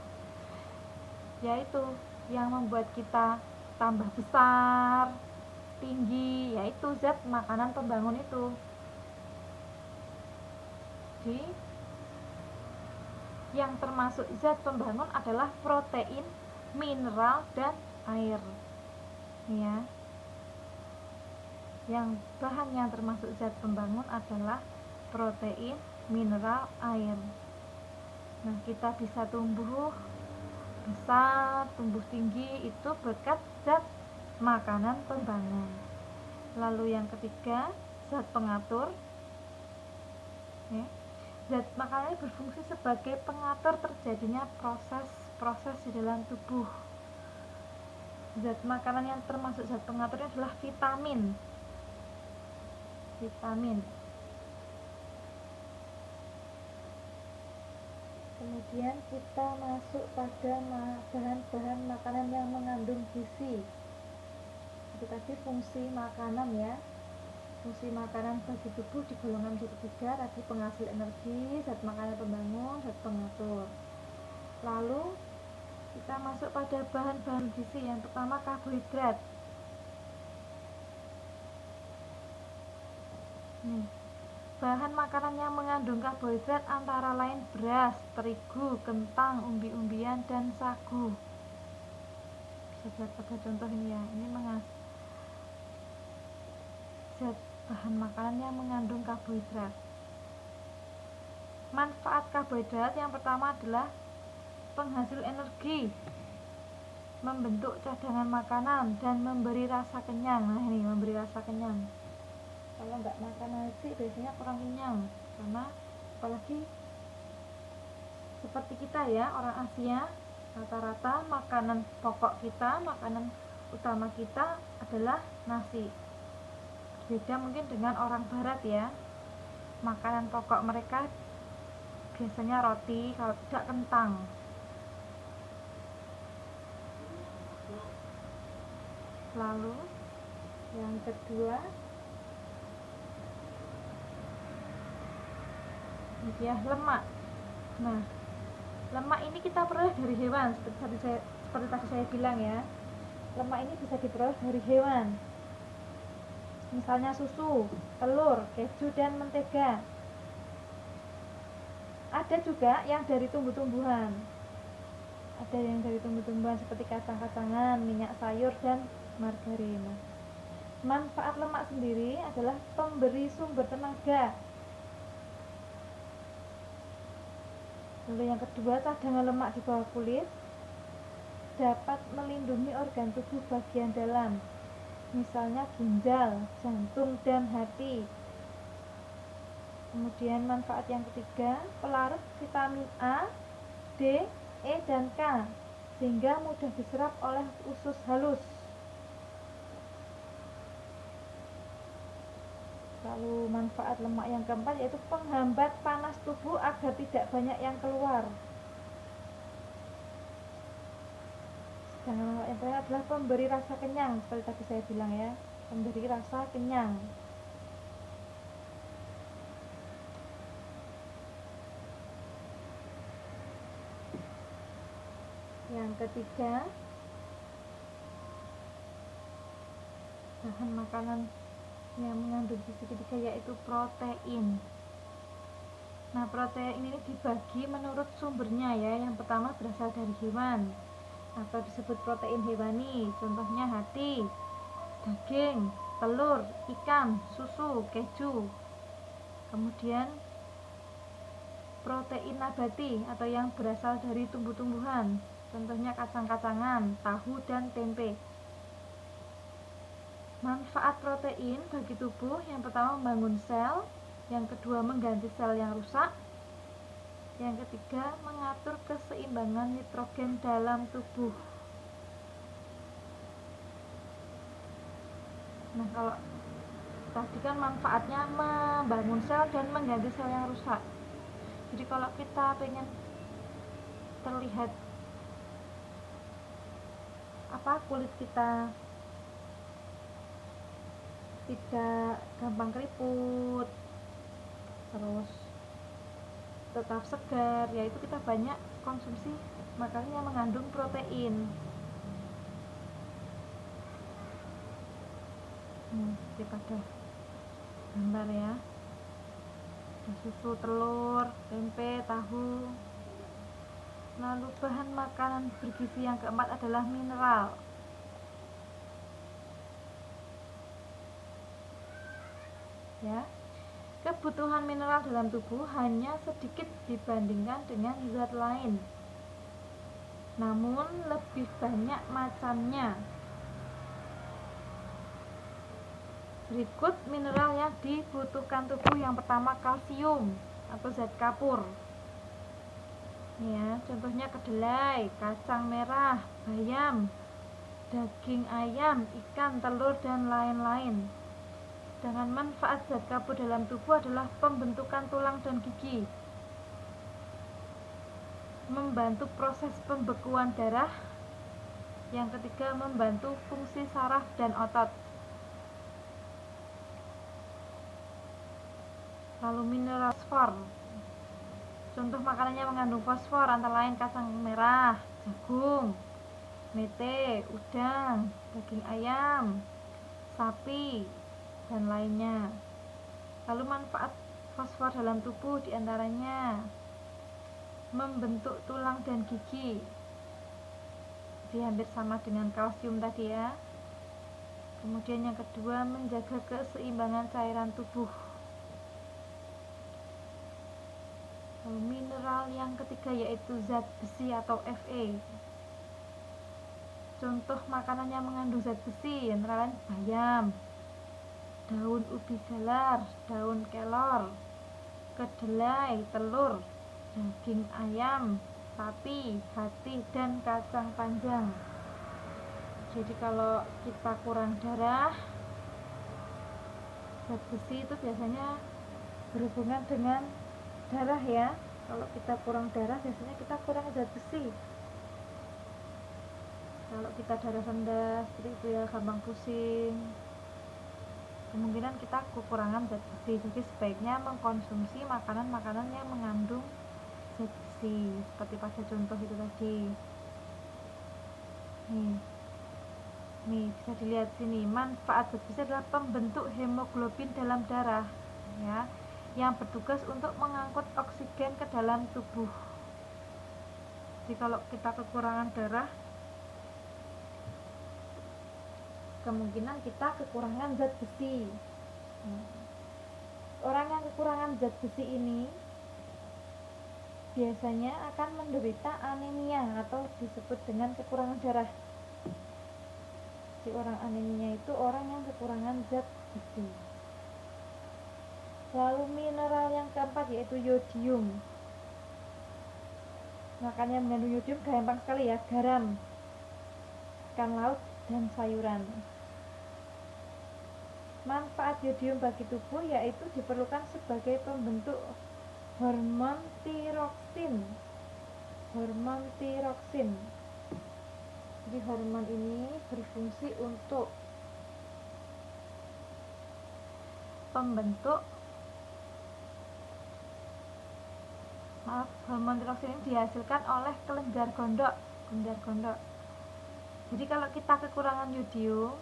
yaitu yang membuat kita tambah besar, tinggi, yaitu zat makanan pembangun itu. Jadi yang termasuk zat pembangun adalah protein, mineral, dan air. Ya. Yang bahan yang termasuk zat pembangun adalah protein, mineral, air. Nah, kita bisa tumbuh besar, tumbuh tinggi itu berkat zat makanan pembangun. Lalu yang ketiga, zat pengatur. Zat makanan ini berfungsi sebagai pengatur terjadinya proses-proses di dalam tubuh. Zat makanan yang termasuk zat pengaturnya adalah vitamin. Kemudian kita masuk pada bahan-bahan makanan yang mengandung gizi. Itu tadi fungsi makanan ya. Fungsi makanan bagi tubuh di golongan ketiga tadi penghasil energi, zat makanan pembangun, zat pengatur. Lalu kita masuk pada bahan-bahan gizi. Yang pertama karbohidrat. Bahan makanan yang mengandung karbohidrat antara lain beras, terigu, kentang, umbi-umbian, dan sagu. Bisa lihat pada contoh ini ya. Ini zat bahan makanan yang mengandung karbohidrat. Manfaat karbohidrat yang pertama adalah penghasil energi, membentuk cadangan makanan, dan memberi rasa kenyang. Nah ini memberi rasa kenyang. Kalau nggak makan nasi biasanya kurang kenyang, karena apalagi seperti kita ya, orang Asia, rata-rata makanan pokok kita, makanan utama kita adalah nasi. Beda mungkin dengan orang barat ya, makanan pokok mereka biasanya roti, kalau tidak kentang. Lalu yang kedua ya, lemak. Nah, lemak ini kita peroleh dari hewan, seperti tadi saya bilang ya. Lemak ini bisa diperoleh dari hewan, misalnya susu, telur, keju, dan mentega. Ada juga yang dari tumbuh-tumbuhan. Ada yang dari tumbuh-tumbuhan seperti kacang-kacangan, minyak sayur, dan margarin. Manfaat lemak sendiri adalah pemberi sumber tenaga. Lalu yang kedua, cadangan lemak di bawah kulit dapat melindungi organ tubuh bagian dalam, misalnya ginjal, jantung, dan hati. Kemudian manfaat yang ketiga, pelarut vitamin A, D, E, dan K, sehingga mudah diserap oleh usus halus. Lalu manfaat lemak yang keempat yaitu penghambat panas tubuh agar tidak banyak yang keluar. Sedangkan manfaat yang terakhir adalah pemberi rasa kenyang, seperti tadi saya bilang ya, pemberi rasa kenyang. Yang ketiga, bahan makanan yang mengandung gizi ketiga yaitu protein. Nah, protein ini dibagi menurut sumbernya ya. Yang pertama berasal dari hewan atau disebut protein hewani, contohnya hati, daging, telur, ikan, susu, keju. Kemudian protein nabati atau yang berasal dari tumbuh-tumbuhan, contohnya kacang-kacangan, tahu, dan tempe. Manfaat protein bagi tubuh yang pertama membangun sel, yang kedua mengganti sel yang rusak, yang ketiga mengatur keseimbangan nitrogen dalam tubuh. Nah, kalau tadi kan manfaatnya membangun sel dan mengganti sel yang rusak. Jadi kalau kita pengen terlihat kulit kita tidak gampang keriput, terus tetap segar, yaitu kita banyak konsumsi makanan yang mengandung protein. Daripada gambar ya, susu, telur, tempe, tahu. Lalu bahan makanan bergizi yang keempat adalah mineral. Ya, kebutuhan mineral dalam tubuh hanya sedikit dibandingkan dengan zat lain, namun lebih banyak macamnya. Berikut mineral yang dibutuhkan tubuh. Yang pertama, kalsium atau zat kapur. Ya, contohnya kedelai, kacang merah, bayam, daging ayam, ikan, telur, dan lain-lain. Sedangkan manfaat zat kapur dalam tubuh adalah pembentukan tulang dan gigi, membantu proses pembekuan darah. Yang ketiga, membantu fungsi saraf dan otot. Lalu mineral fosfor. Contoh makanan yang mengandung fosfor antara lain kacang merah, jagung, mete, udang, daging ayam, sapi, dan lainnya. Lalu manfaat fosfor dalam tubuh diantaranya membentuk tulang dan gigi. Jadi hampir sama dengan kalsium tadi ya. Kemudian yang kedua, menjaga keseimbangan cairan tubuh. Lalu mineral yang ketiga yaitu zat besi atau Fe. Contoh makanan yang mengandung zat besi antara lain bayam, daun ubi jalar, daun kelor, kedelai, telur, daging ayam, sapi, hati, dan kacang panjang. Jadi kalau kita kurang darah, zat besi itu biasanya berhubungan dengan darah ya. Kalau kita kurang darah biasanya kita kurang zat besi. Kalau kita darah rendah seperti itu ya, gampang pusing, kemungkinan kita kekurangan zat besi. Jadi sebaiknya mengkonsumsi makanan-makanan yang mengandung zat besi seperti pada contoh itu tadi. Nih bisa dilihat sini, manfaat zat besi adalah pembentuk hemoglobin dalam darah ya, yang bertugas untuk mengangkut oksigen ke dalam tubuh. Jadi kalau kita kekurangan darah, kemungkinan kita kekurangan zat besi. Orang yang kekurangan zat besi ini biasanya akan menderita anemia atau disebut dengan kekurangan darah. Jadi orang anemia itu orang yang kekurangan zat besi. Lalu mineral yang keempat yaitu yodium. Makanya mengandung yodium gampang sekali ya, garam, ikan laut, dan sayuran. Manfaat yodium bagi tubuh yaitu diperlukan sebagai pembentuk hormon tiroksin. Jadi hormon ini berfungsi untuk pembentuk hormon tiroksin ini dihasilkan oleh kelenjar gondok. Jadi kalau kita kekurangan yodium,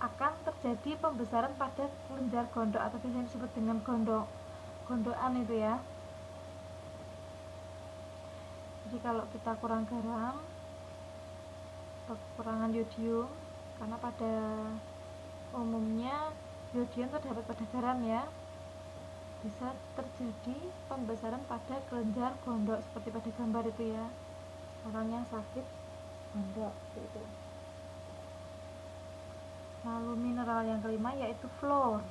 akan terjadi pembesaran pada kelenjar gondok atau biasanya disebut dengan gondokan itu ya. Jadi kalau kita kurang garam atau kekurangan yodium, karena pada umumnya yodium terdapat pada garam ya, bisa terjadi pembesaran pada kelenjar gondok seperti pada gambar itu ya, orang yang sakit gondok itu. Lalu mineral yang kelima yaitu fluor.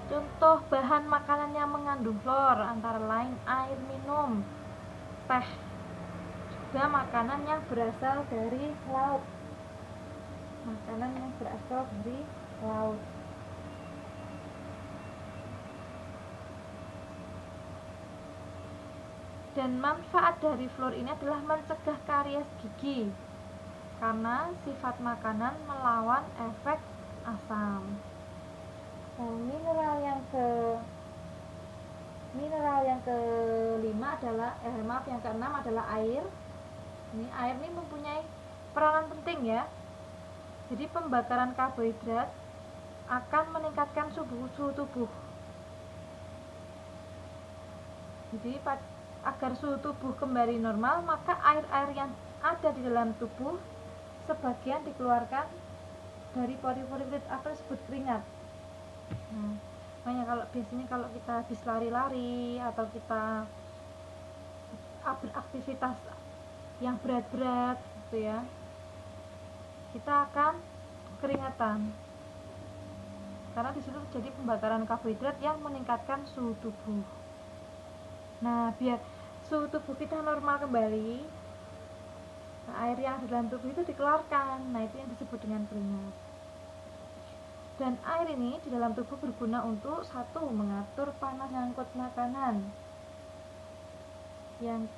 Contoh bahan makanan yang mengandung fluor antara lain air minum, teh, juga makanan yang berasal dari laut. Makanan yang berasal dari laut. Dan manfaat dari fluor ini adalah mencegah karies gigi karena sifat makanan melawan efek asam. Mineral yang kelima adalah yang keenam adalah air. Air ini mempunyai peranan penting ya. Jadi pembakaran karbohidrat akan meningkatkan suhu tubuh. Jadi agar suhu tubuh kembali normal, maka air-air yang ada di dalam tubuh sebagian dikeluarkan dari pori-pori kulit atau disebut keringat. Makanya biasanya kalau kita habis lari-lari atau kita beraktivitas yang berat-berat gitu ya, kita akan keringatan karena disitu terjadi pembakaran karbohidrat yang meningkatkan suhu tubuh. Nah, biar suhu tubuh kita normal kembali, air yang di dalam tubuh itu dikeluarkan. Nah, itu yang disebut dengan keringat. Dan air ini di dalam tubuh berguna untuk satu, mengatur panas mengangkut makanan. Yang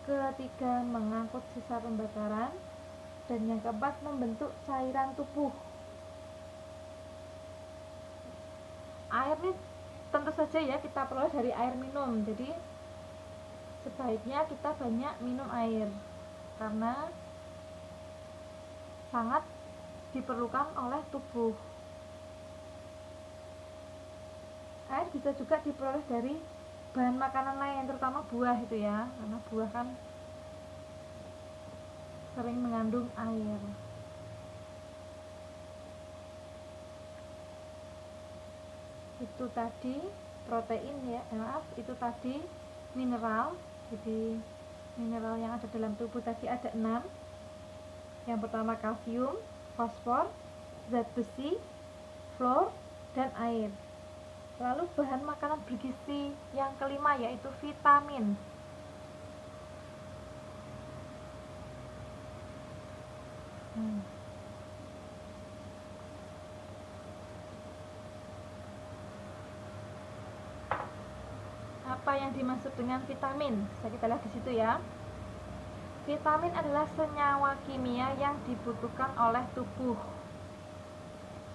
ketiga, mengangkut sisa pembakaran. Dan yang keempat, membentuk cairan tubuh. Air ini tentu saja ya kita peroleh dari air minum. Jadi sebaiknya kita banyak minum air karena sangat diperlukan oleh tubuh. Air bisa juga diperoleh dari bahan makanan lain, terutama buah itu ya, karena buah kan sering mengandung air. Itu tadi protein ya, itu tadi mineral. Jadi mineral yang ada dalam tubuh tadi ada 6. Yang pertama kalsium, fosfor, zat besi, fluor, dan air. Lalu bahan makanan bergizi yang kelima yaitu vitamin. Apa yang dimaksud dengan vitamin? Bisa kita lihat di situ ya. Vitamin adalah senyawa kimia yang dibutuhkan oleh tubuh.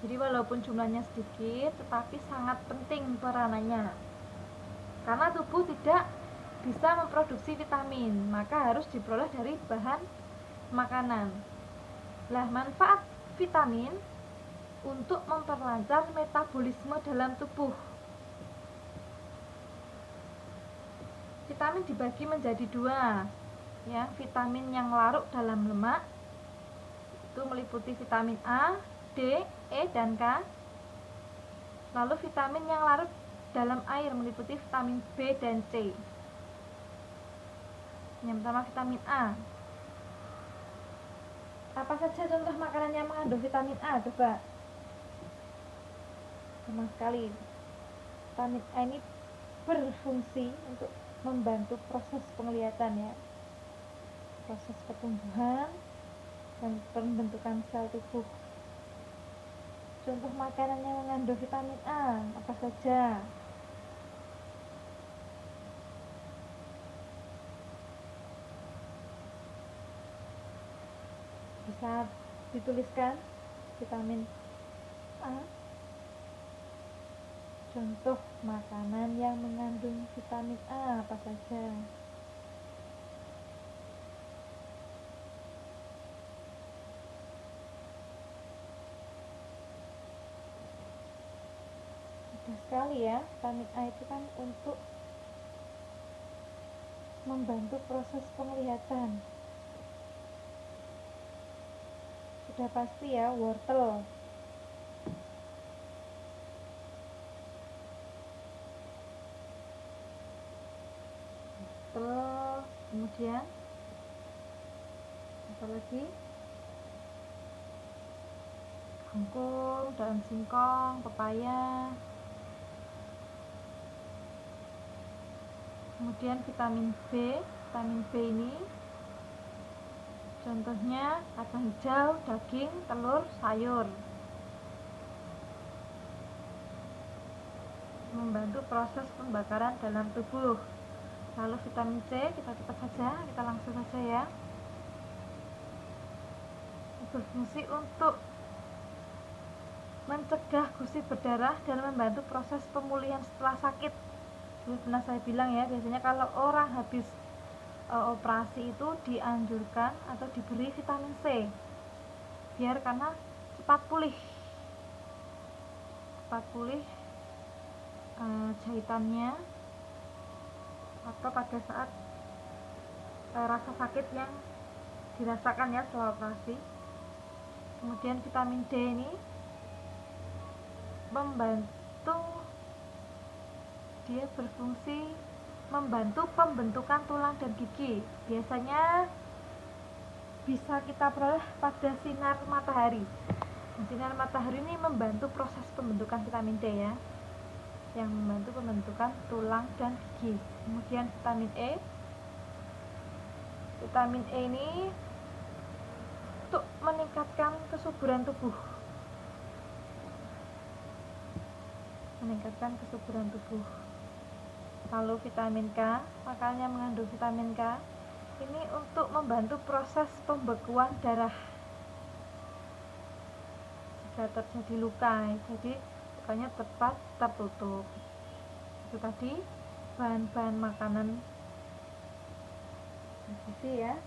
Jadi walaupun jumlahnya sedikit, tetapi sangat penting peranannya. Karena tubuh tidak bisa memproduksi vitamin, maka harus diperoleh dari bahan makanan. Nah, manfaat vitamin untuk memperlancar metabolisme dalam tubuh. Vitamin dibagi menjadi 2, ya, vitamin yang larut dalam lemak itu meliputi vitamin A, D, E, dan K. Lalu vitamin yang larut dalam air meliputi vitamin B dan C. Yang pertama vitamin A. Apa saja contoh makanan yang mengandung vitamin A? Coba. Sama sekali. Vitamin A ini berfungsi untuk membantu proses penglihatan ya, proses pertumbuhan dan pembentukan sel tubuh. Contoh makanan yang mengandung vitamin A apa saja? Bisa dituliskan vitamin A. Contoh makanan yang mengandung vitamin A apa saja? Mudah sekali ya, vitamin A itu kan untuk membantu proses penglihatan. Sudah pasti ya, wortel. Kemudian apa lagi? Kangkung, daun singkong, pepaya. Kemudian vitamin B vitamin B ini contohnya kacang hijau, daging, telur, sayur. Membantu proses pembakaran dalam tubuh. Lalu vitamin C kita cepat saja, kita langsung saja ya. Berfungsi untuk mencegah gusi berdarah dan membantu proses pemulihan setelah sakit. Dulu pernah saya bilang ya, biasanya kalau orang habis operasi itu dianjurkan atau diberi vitamin C biar karena cepat pulih jahitannya atau pada saat rasa sakit yang dirasakan ya setelah operasi. Kemudian vitamin D ini dia berfungsi membantu pembentukan tulang dan gigi. Biasanya bisa kita peroleh pada sinar matahari. Sinar matahari ini membantu proses pembentukan vitamin D ya, yang membantu pembentukan tulang dan gigi. Kemudian vitamin E. Vitamin E ini untuk meningkatkan kesuburan tubuh. Lalu vitamin K, makanya mengandung vitamin K ini untuk membantu proses pembekuan darah jika terjadi luka, jadi lukanya tepat tertutup. Itu tadi bahan-bahan makanan bergizi ya,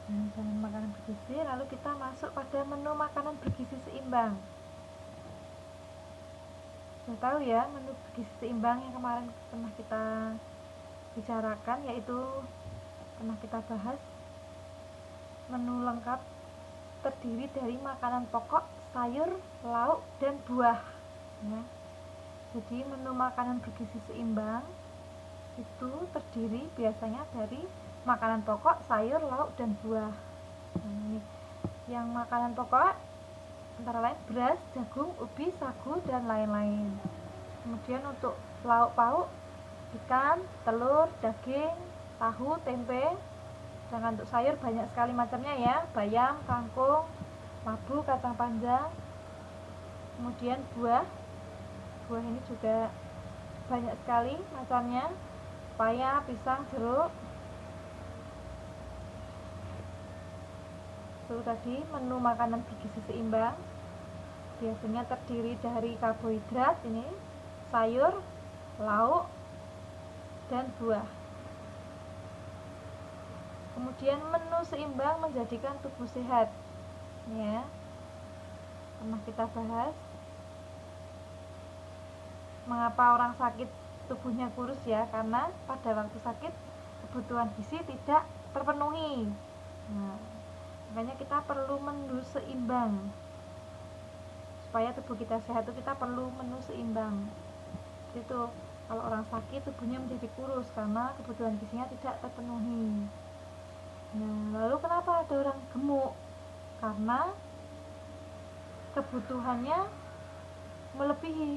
bahan makanan bergizi. Lalu kita masuk pada menu makanan bergizi seimbang. Sudah tahu ya menu bergizi seimbang yang kemarin pernah kita bicarakan, yaitu pernah kita bahas menu lengkap terdiri dari makanan pokok, sayur, lauk, dan buah ya. Jadi menu makanan bergizi seimbang itu terdiri biasanya dari makanan pokok, sayur, lauk, dan buah. Nah, ini yang makanan pokok antara lain beras, jagung, ubi, sagu, dan lain-lain. Kemudian untuk lauk pauk, ikan, telur, daging, tahu, tempe. Sedangkan untuk sayur banyak sekali macamnya ya, bayam, kangkung, labu, kacang panjang. Kemudian buah ini juga banyak sekali macamnya, pepaya, pisang, jeruk. Itu tadi menu makanan bergizi seimbang, biasanya terdiri dari karbohidrat ini, sayur, lauk, dan buah. Kemudian menu seimbang menjadikan tubuh sehat ya, pernah kita bahas mengapa orang sakit tubuhnya kurus ya, karena pada waktu sakit kebutuhan gizi tidak terpenuhi. Nah, makanya kita perlu menu seimbang. Supaya tubuh kita sehat itu kita perlu menu seimbang. Itu kalau orang sakit tubuhnya menjadi kurus karena kebutuhan gizinya tidak terpenuhi. Nah, lalu kenapa ada orang gemuk? Karena kebutuhannya melebihi.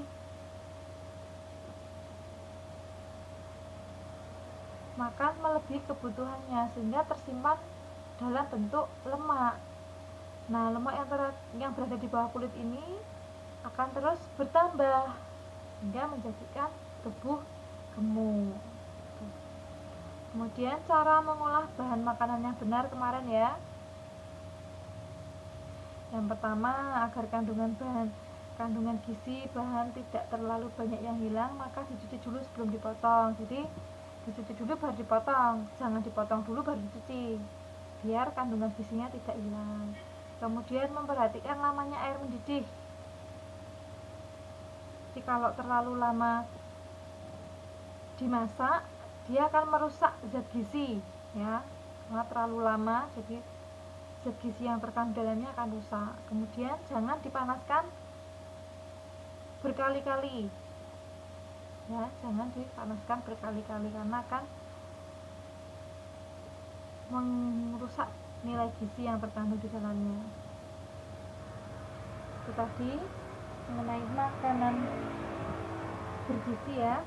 Makan melebihi kebutuhannya sehingga tersimpan dalam bentuk lemak. Nah, lemak yang berada di bawah kulit ini akan terus bertambah hingga menjadikan tubuh gemuk. Kemudian cara mengolah bahan makanan yang benar kemarin ya. Yang pertama, agar kandungan gizi bahan tidak terlalu banyak yang hilang, maka dicuci dulu sebelum dipotong. Jadi dicuci dulu baru dipotong, jangan dipotong dulu baru dicuci, biar kandungan gizinya tidak hilang. Kemudian memperhatikan lamanya air mendidih. Jadi kalau terlalu lama dimasak, dia akan merusak zat gizi ya, karena terlalu lama jadi zat gizi yang terkandung dalamnya akan rusak. Kemudian jangan dipanaskan berkali-kali ya, jangan dipanaskan berkali-kali karena akan merusak nilai gizi yang terkandung di dalamnya. Itu tadi mengenai makanan bergizi ya.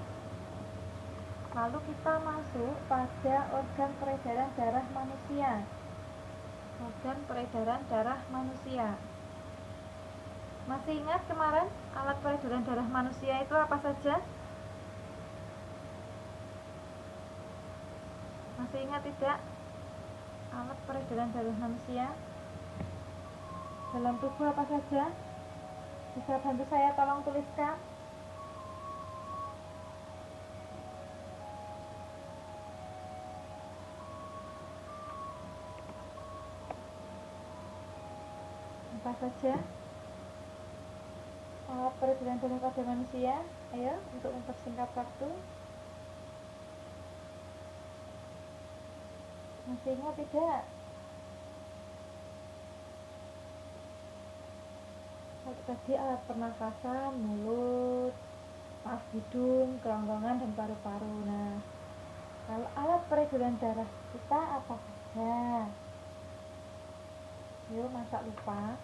Lalu kita masuk pada organ peredaran darah manusia. Organ peredaran darah manusia. Masih ingat kemarin alat peredaran darah manusia itu apa saja? Masih ingat tidak? Alat peredaran darah manusia dalam tubuh apa saja? Bisa bantu saya tolong tuliskan. Apa saja alat peredaran darah pada manusia? Ayo, untuk mempersingkat waktu. Masih ingat tidak? Tadi alat pernafasan, mulut, hidung, kerongkongan, dan paru-paru. Nah, kalau alat peredaran darah kita apa saja? Yuk, masa lupa?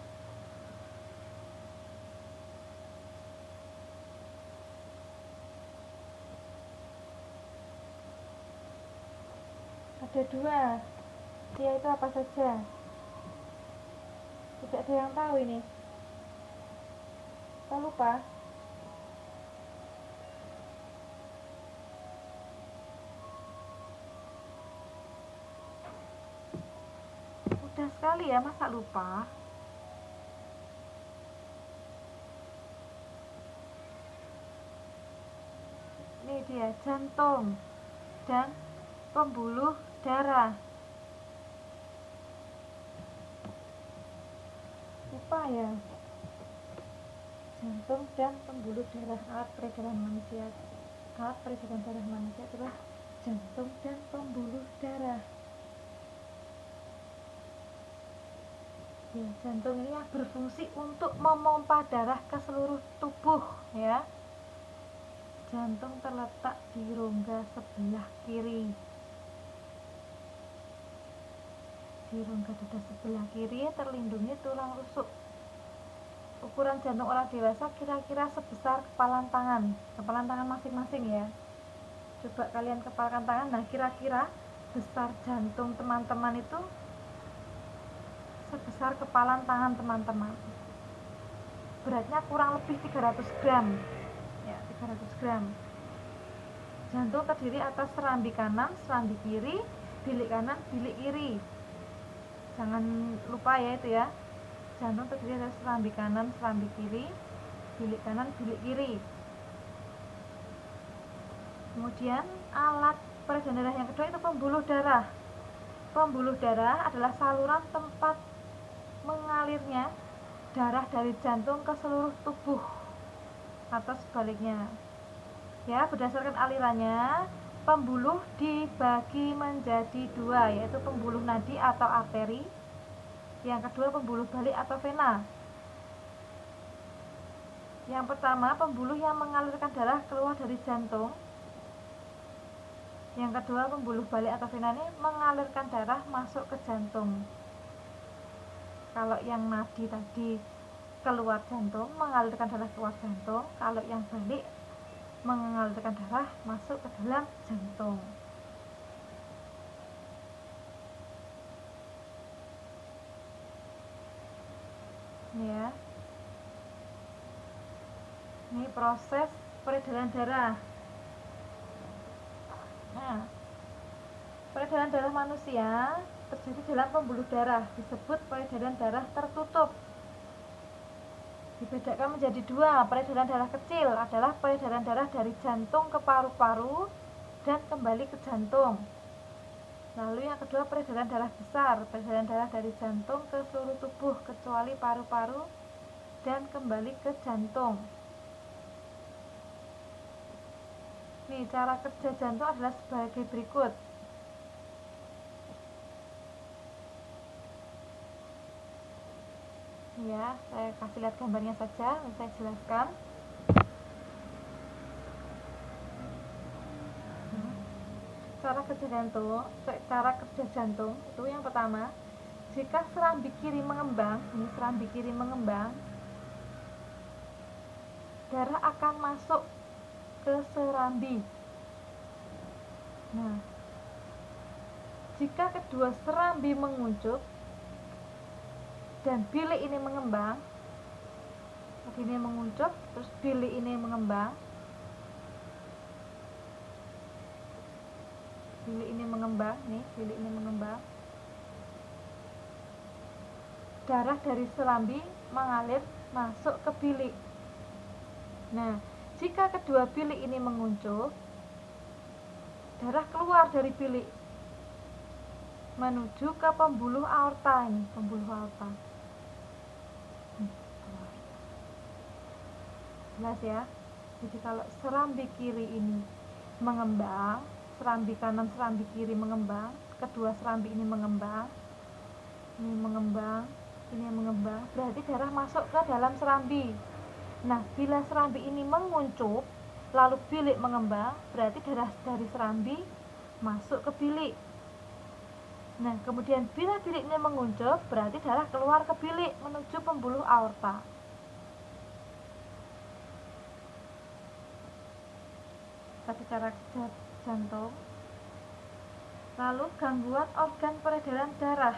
Ada dua. Dia itu apa saja? Tidak ada yang tahu ini. Kita lupa. Mudah sekali ya, masa lupa? Ini dia, jantung dan pembuluh darah. Lupa ya? Jantung dan pembuluh darah. Alat peredaran manusia. Alat peredaran darah manusia adalah jantung dan pembuluh darah. Ya, jantung ini berfungsi untuk memompa darah ke seluruh tubuh ya. Jantung terletak di rongga sebelah kiri. Di rongga dada sebelah kiri terlindungi tulang rusuk. Ukuran jantung orang dewasa kira-kira sebesar kepalan tangan masing-masing ya. Coba kalian kepalkan tangan. Nah, kira-kira besar jantung teman-teman itu sebesar kepalan tangan teman-teman. Beratnya kurang lebih 300 gram. Ya, 300 gram. Jantung terdiri atas serambi kanan, serambi kiri, bilik kanan, bilik kiri. Jangan lupa ya itu ya. Jantung terdiri atas serambi kanan, serambi kiri, bilik kanan, bilik kiri. Kemudian alat peredaran darah yang kedua itu pembuluh darah. Pembuluh darah adalah saluran tempat mengalirnya darah dari jantung ke seluruh tubuh atau sebaliknya. Ya, berdasarkan alirannya, pembuluh dibagi menjadi dua, yaitu pembuluh nadi atau arteri. Yang kedua pembuluh balik atau vena. Yang pertama pembuluh yang mengalirkan darah keluar dari jantung. Yang kedua pembuluh balik atau vena ini mengalirkan darah masuk ke jantung. Kalau yang nadi tadi keluar jantung, mengalirkan darah keluar jantung. Kalau yang balik mengalirkan darah masuk ke dalam jantung. Ini ya. Ini proses peredaran darah. Nah, peredaran darah manusia terjadi dalam pembuluh darah, disebut peredaran darah tertutup. Dibedakan menjadi dua. Peredaran darah kecil adalah peredaran darah dari jantung ke paru-paru dan kembali ke jantung. Lalu yang kedua peredaran darah besar, peredaran darah dari jantung ke seluruh tubuh kecuali paru-paru dan kembali ke jantung. Nih, cara kerja jantung adalah sebagai berikut. Ya, saya kasih lihat gambarnya saja, saya jelaskan. Cara kerja jantung itu yang pertama, jika serambi kiri mengembang, darah akan masuk ke serambi. Nah, jika kedua serambi menguncup dan bilik ini mengembang, ini menguncup, terus bilik ini mengembang, bilik ini mengembang, darah dari serambi mengalir masuk ke bilik. Nah, jika kedua bilik ini menguncup, darah keluar dari bilik menuju ke pembuluh aorta ini, pembuluh aorta. Jelas ya? Jadi kalau serambi kiri ini mengembang, serambi kanan, serambi kiri mengembang, kedua serambi ini mengembang, ini mengembang, berarti darah masuk ke dalam serambi. Nah, bila serambi ini menguncup, lalu bilik mengembang, berarti darah dari serambi masuk ke bilik. Nah, kemudian bila bilik ini menguncup, berarti darah keluar ke bilik menuju pembuluh aorta. Tadi cara jantung. Lalu gangguan organ peredaran darah.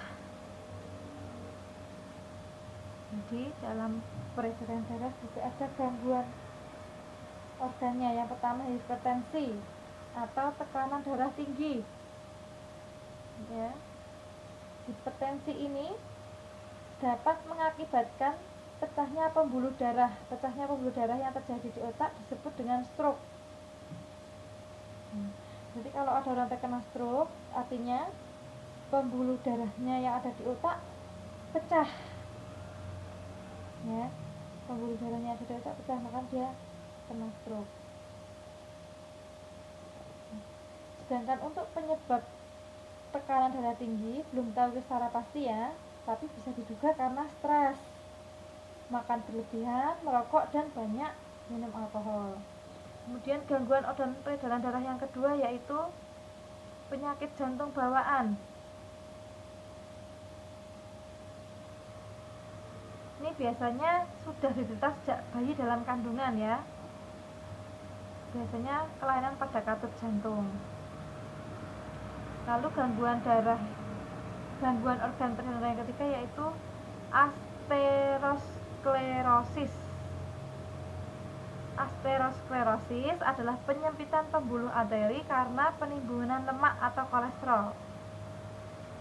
Jadi dalam peredaran darah juga ada gangguan organnya. Yang pertama hipertensi atau tekanan darah tinggi. Ya. Hipertensi ini dapat mengakibatkan pecahnya pembuluh darah. Pecahnya pembuluh darah yang terjadi di otak disebut dengan stroke. Jadi kalau ada orang terkena stroke, artinya pembuluh darahnya yang ada di otak pecah. Ya, pembuluh darahnya ada di otak pecah, maka dia kena stroke. Sedangkan untuk penyebab tekanan darah tinggi belum tahu secara pasti ya, tapi bisa diduga karena stres, makan berlebihan, merokok, dan banyak minum alkohol. Kemudian gangguan organ peredaran darah yang kedua yaitu penyakit jantung bawaan. Ini biasanya sudah diderita sejak bayi dalam kandungan ya. Biasanya kelainan pada katup jantung. Lalu gangguan organ peredaran yang ketiga yaitu aterosklerosis. Aterosklerosis adalah penyempitan pembuluh arteri karena penimbunan lemak atau kolesterol.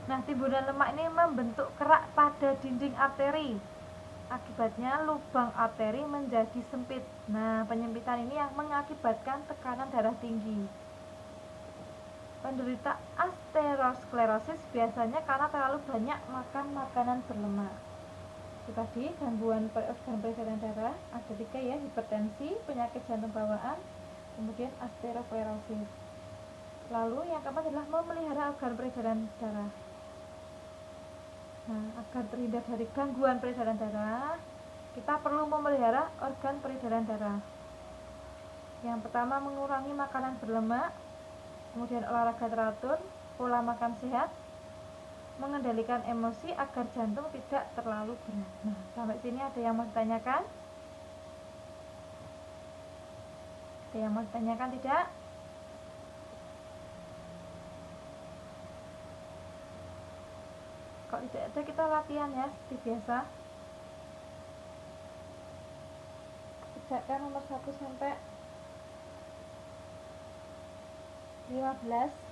Nah, timbunan lemak ini membentuk kerak pada dinding arteri. Akibatnya lubang arteri menjadi sempit. Nah, penyempitan ini yang mengakibatkan tekanan darah tinggi. Penderita aterosklerosis biasanya karena terlalu banyak makan makanan berlemak. Tadi gangguan organ peredaran darah ada 3 ya, hipertensi, penyakit jantung bawaan, kemudian aterosklerosis. Lalu yang keempat adalah memelihara organ peredaran darah. Nah, agar terhindar dari gangguan peredaran darah, kita perlu memelihara organ peredaran darah. Yang pertama, mengurangi makanan berlemak, kemudian olahraga teratur, pola makan sehat, mengendalikan emosi agar jantung tidak terlalu berat. Nah, sampai sini ada yang mau ditanyakan? Ada yang mau ditanyakan tidak? Kalau tidak ada, kita latihan ya seperti biasa. Kerjakan nomor 1 sampai 15.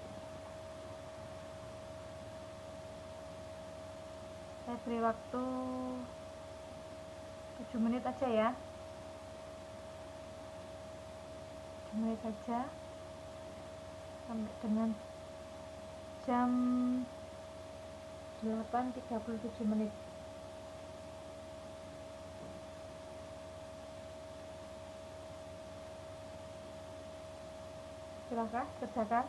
Saya beri waktu 7 menit aja ya, 7 menit saja sampai dengan jam 8.37 menit. Silakan kerjakan.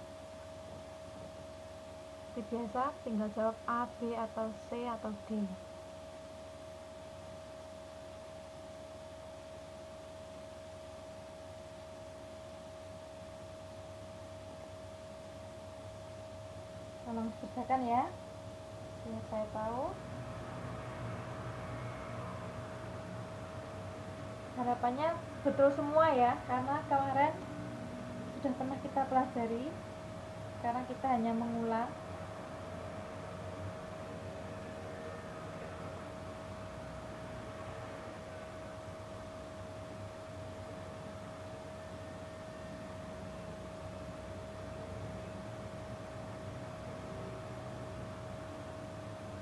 Seperti biasa, tinggal jawab A, B, atau C, atau D. Tolong kerjakan ya, biar saya tahu. Harapannya betul semua ya, karena kemarin sudah pernah kita pelajari. Sekarang kita hanya mengulang.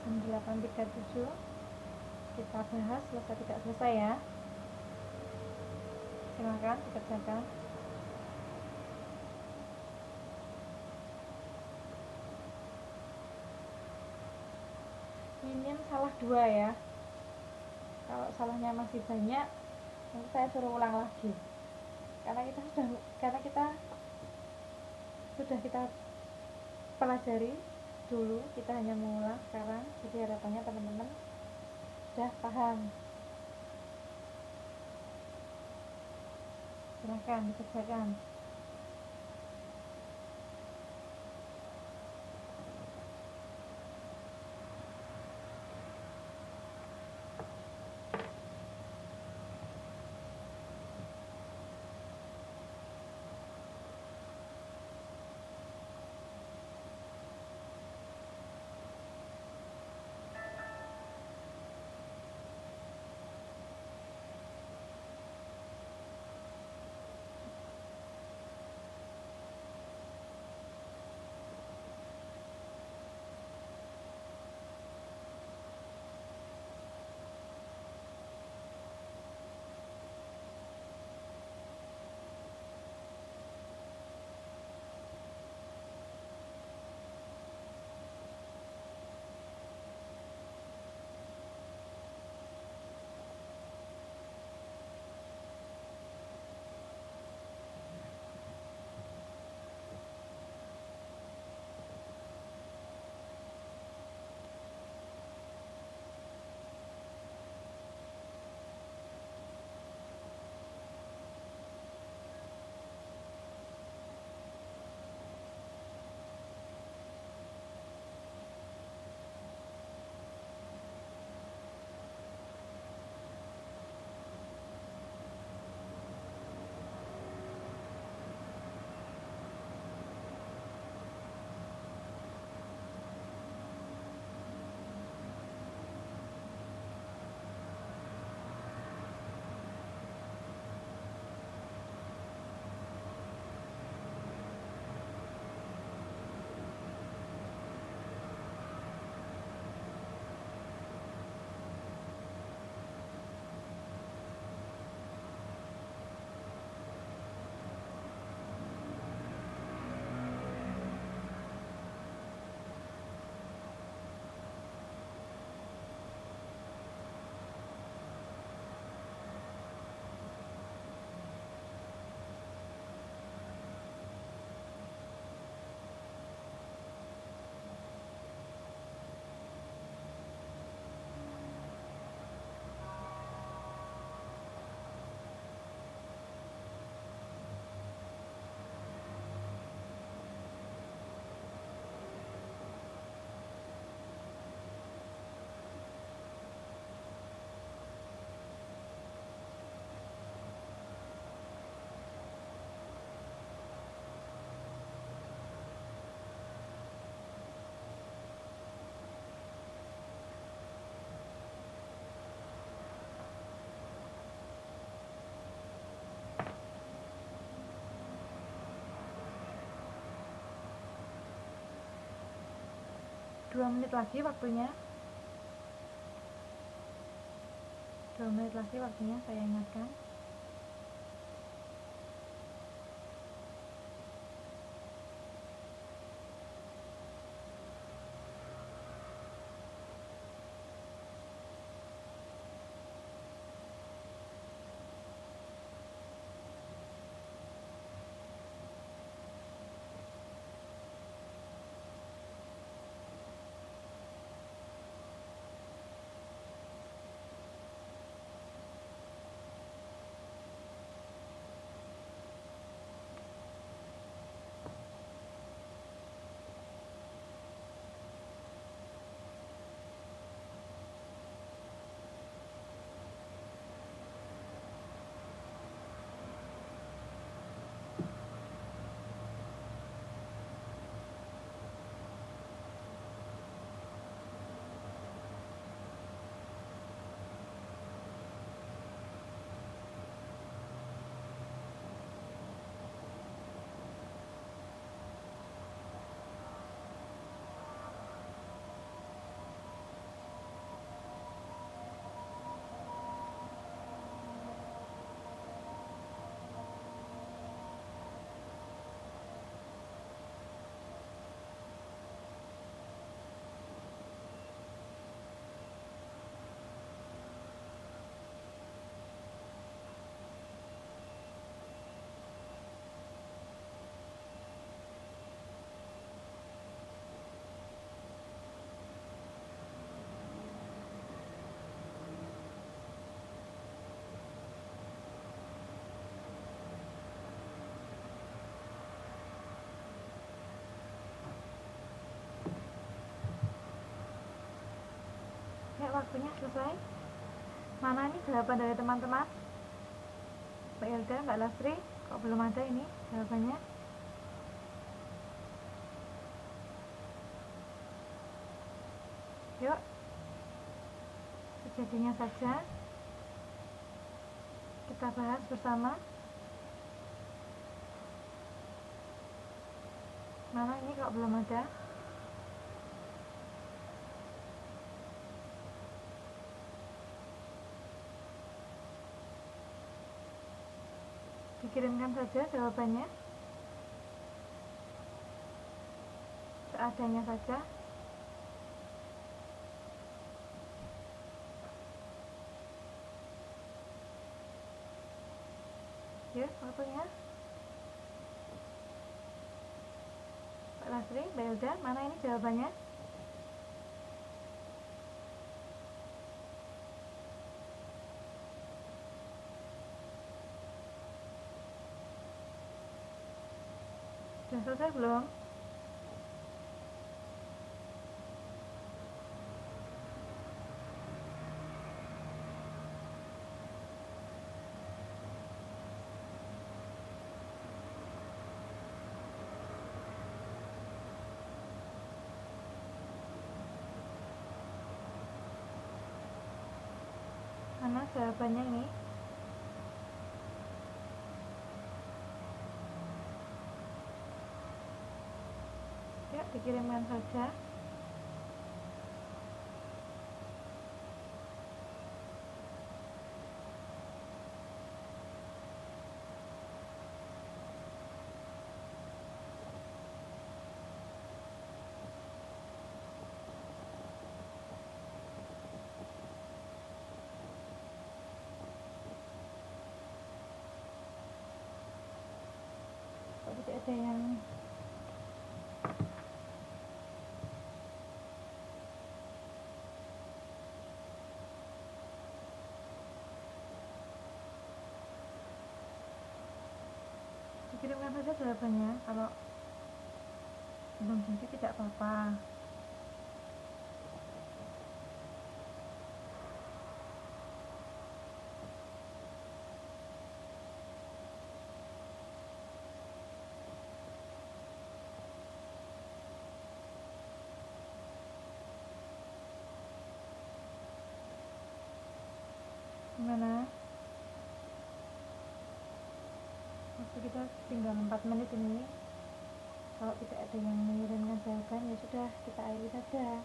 Jam 8.37 kita bahas selesai tidak selesai ya. Silakan dikerjakan. Minim salah 2 ya. Kalau salahnya masih banyak, nanti saya suruh ulang lagi. Karena kita pelajari dulu, kita hanya mengulang sekarang. Jadi harapannya teman-teman sudah paham. Silahkan dikerjakan. Dua menit lagi waktunya. 2 menit lagi waktunya, saya ingatkan. waktunya selesai. Mana ini jawaban dari teman-teman? Mbak Elda, Mbak Lastri, kok belum ada ini jawabannya? Yuk, sejadinya saja kita bahas bersama. Mana ini kok belum ada? Dikirimkan saja jawabannya, seadanya saja. Yuk, waktunya. Mbak Lasri, Mbak Elda, mana ini jawabannya? Sudah selesai belum? Mana jawabannya ini? Yuk, dikirimkan saja. Kok tidak ada yang dikirimkan saja jawabannya. Kalau belum jadi tidak apa-apa. Gimana? Waktu kita tinggal 4 menit ini. Kalau tidak ada yang mengirimkan jawaban, ya sudah, kita akhiri saja.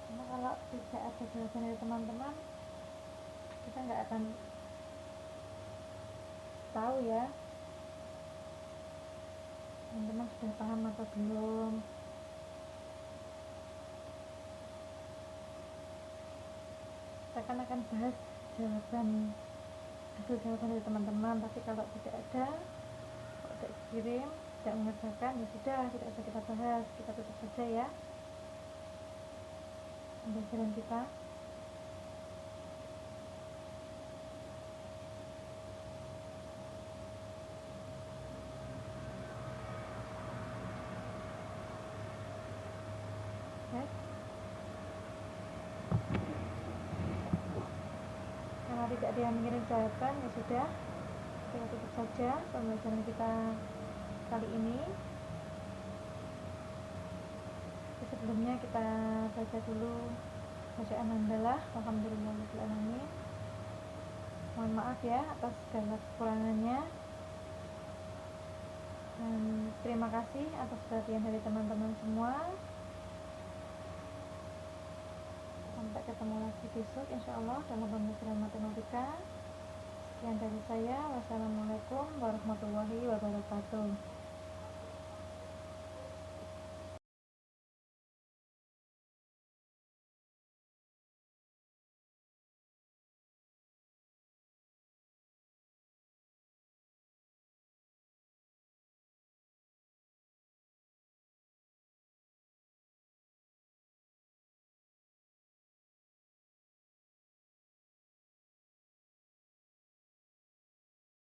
Karena kalau tidak ada jawaban dari teman-teman, kita nggak akan tahu ya teman-teman sudah paham atau belum. Kita akan bahas hasil jawaban dari teman-teman, tapi kalau tidak ada, kalau tidak dikirim, tidak mengerjakan, ya sudah, tidak usah kita bahas, kita tutup saja ya pembelajaran kita. Ya. Karena tidak ada yang mengirim jawaban, ya sudah, kita tutup saja pembelajaran kita kali ini. Sebelumnya kita baca dulu bacaan hamdalah. Alhamdulillahirrahmanirrahim. Mohon maaf ya atas segala kekurangannya, dan terima kasih atas perhatian dari teman-teman semua. Sampai ketemu lagi besok insyaallah dalam pembelajaran matematika. Sekian dari saya. Wassalamualaikum warahmatullahi wabarakatuh.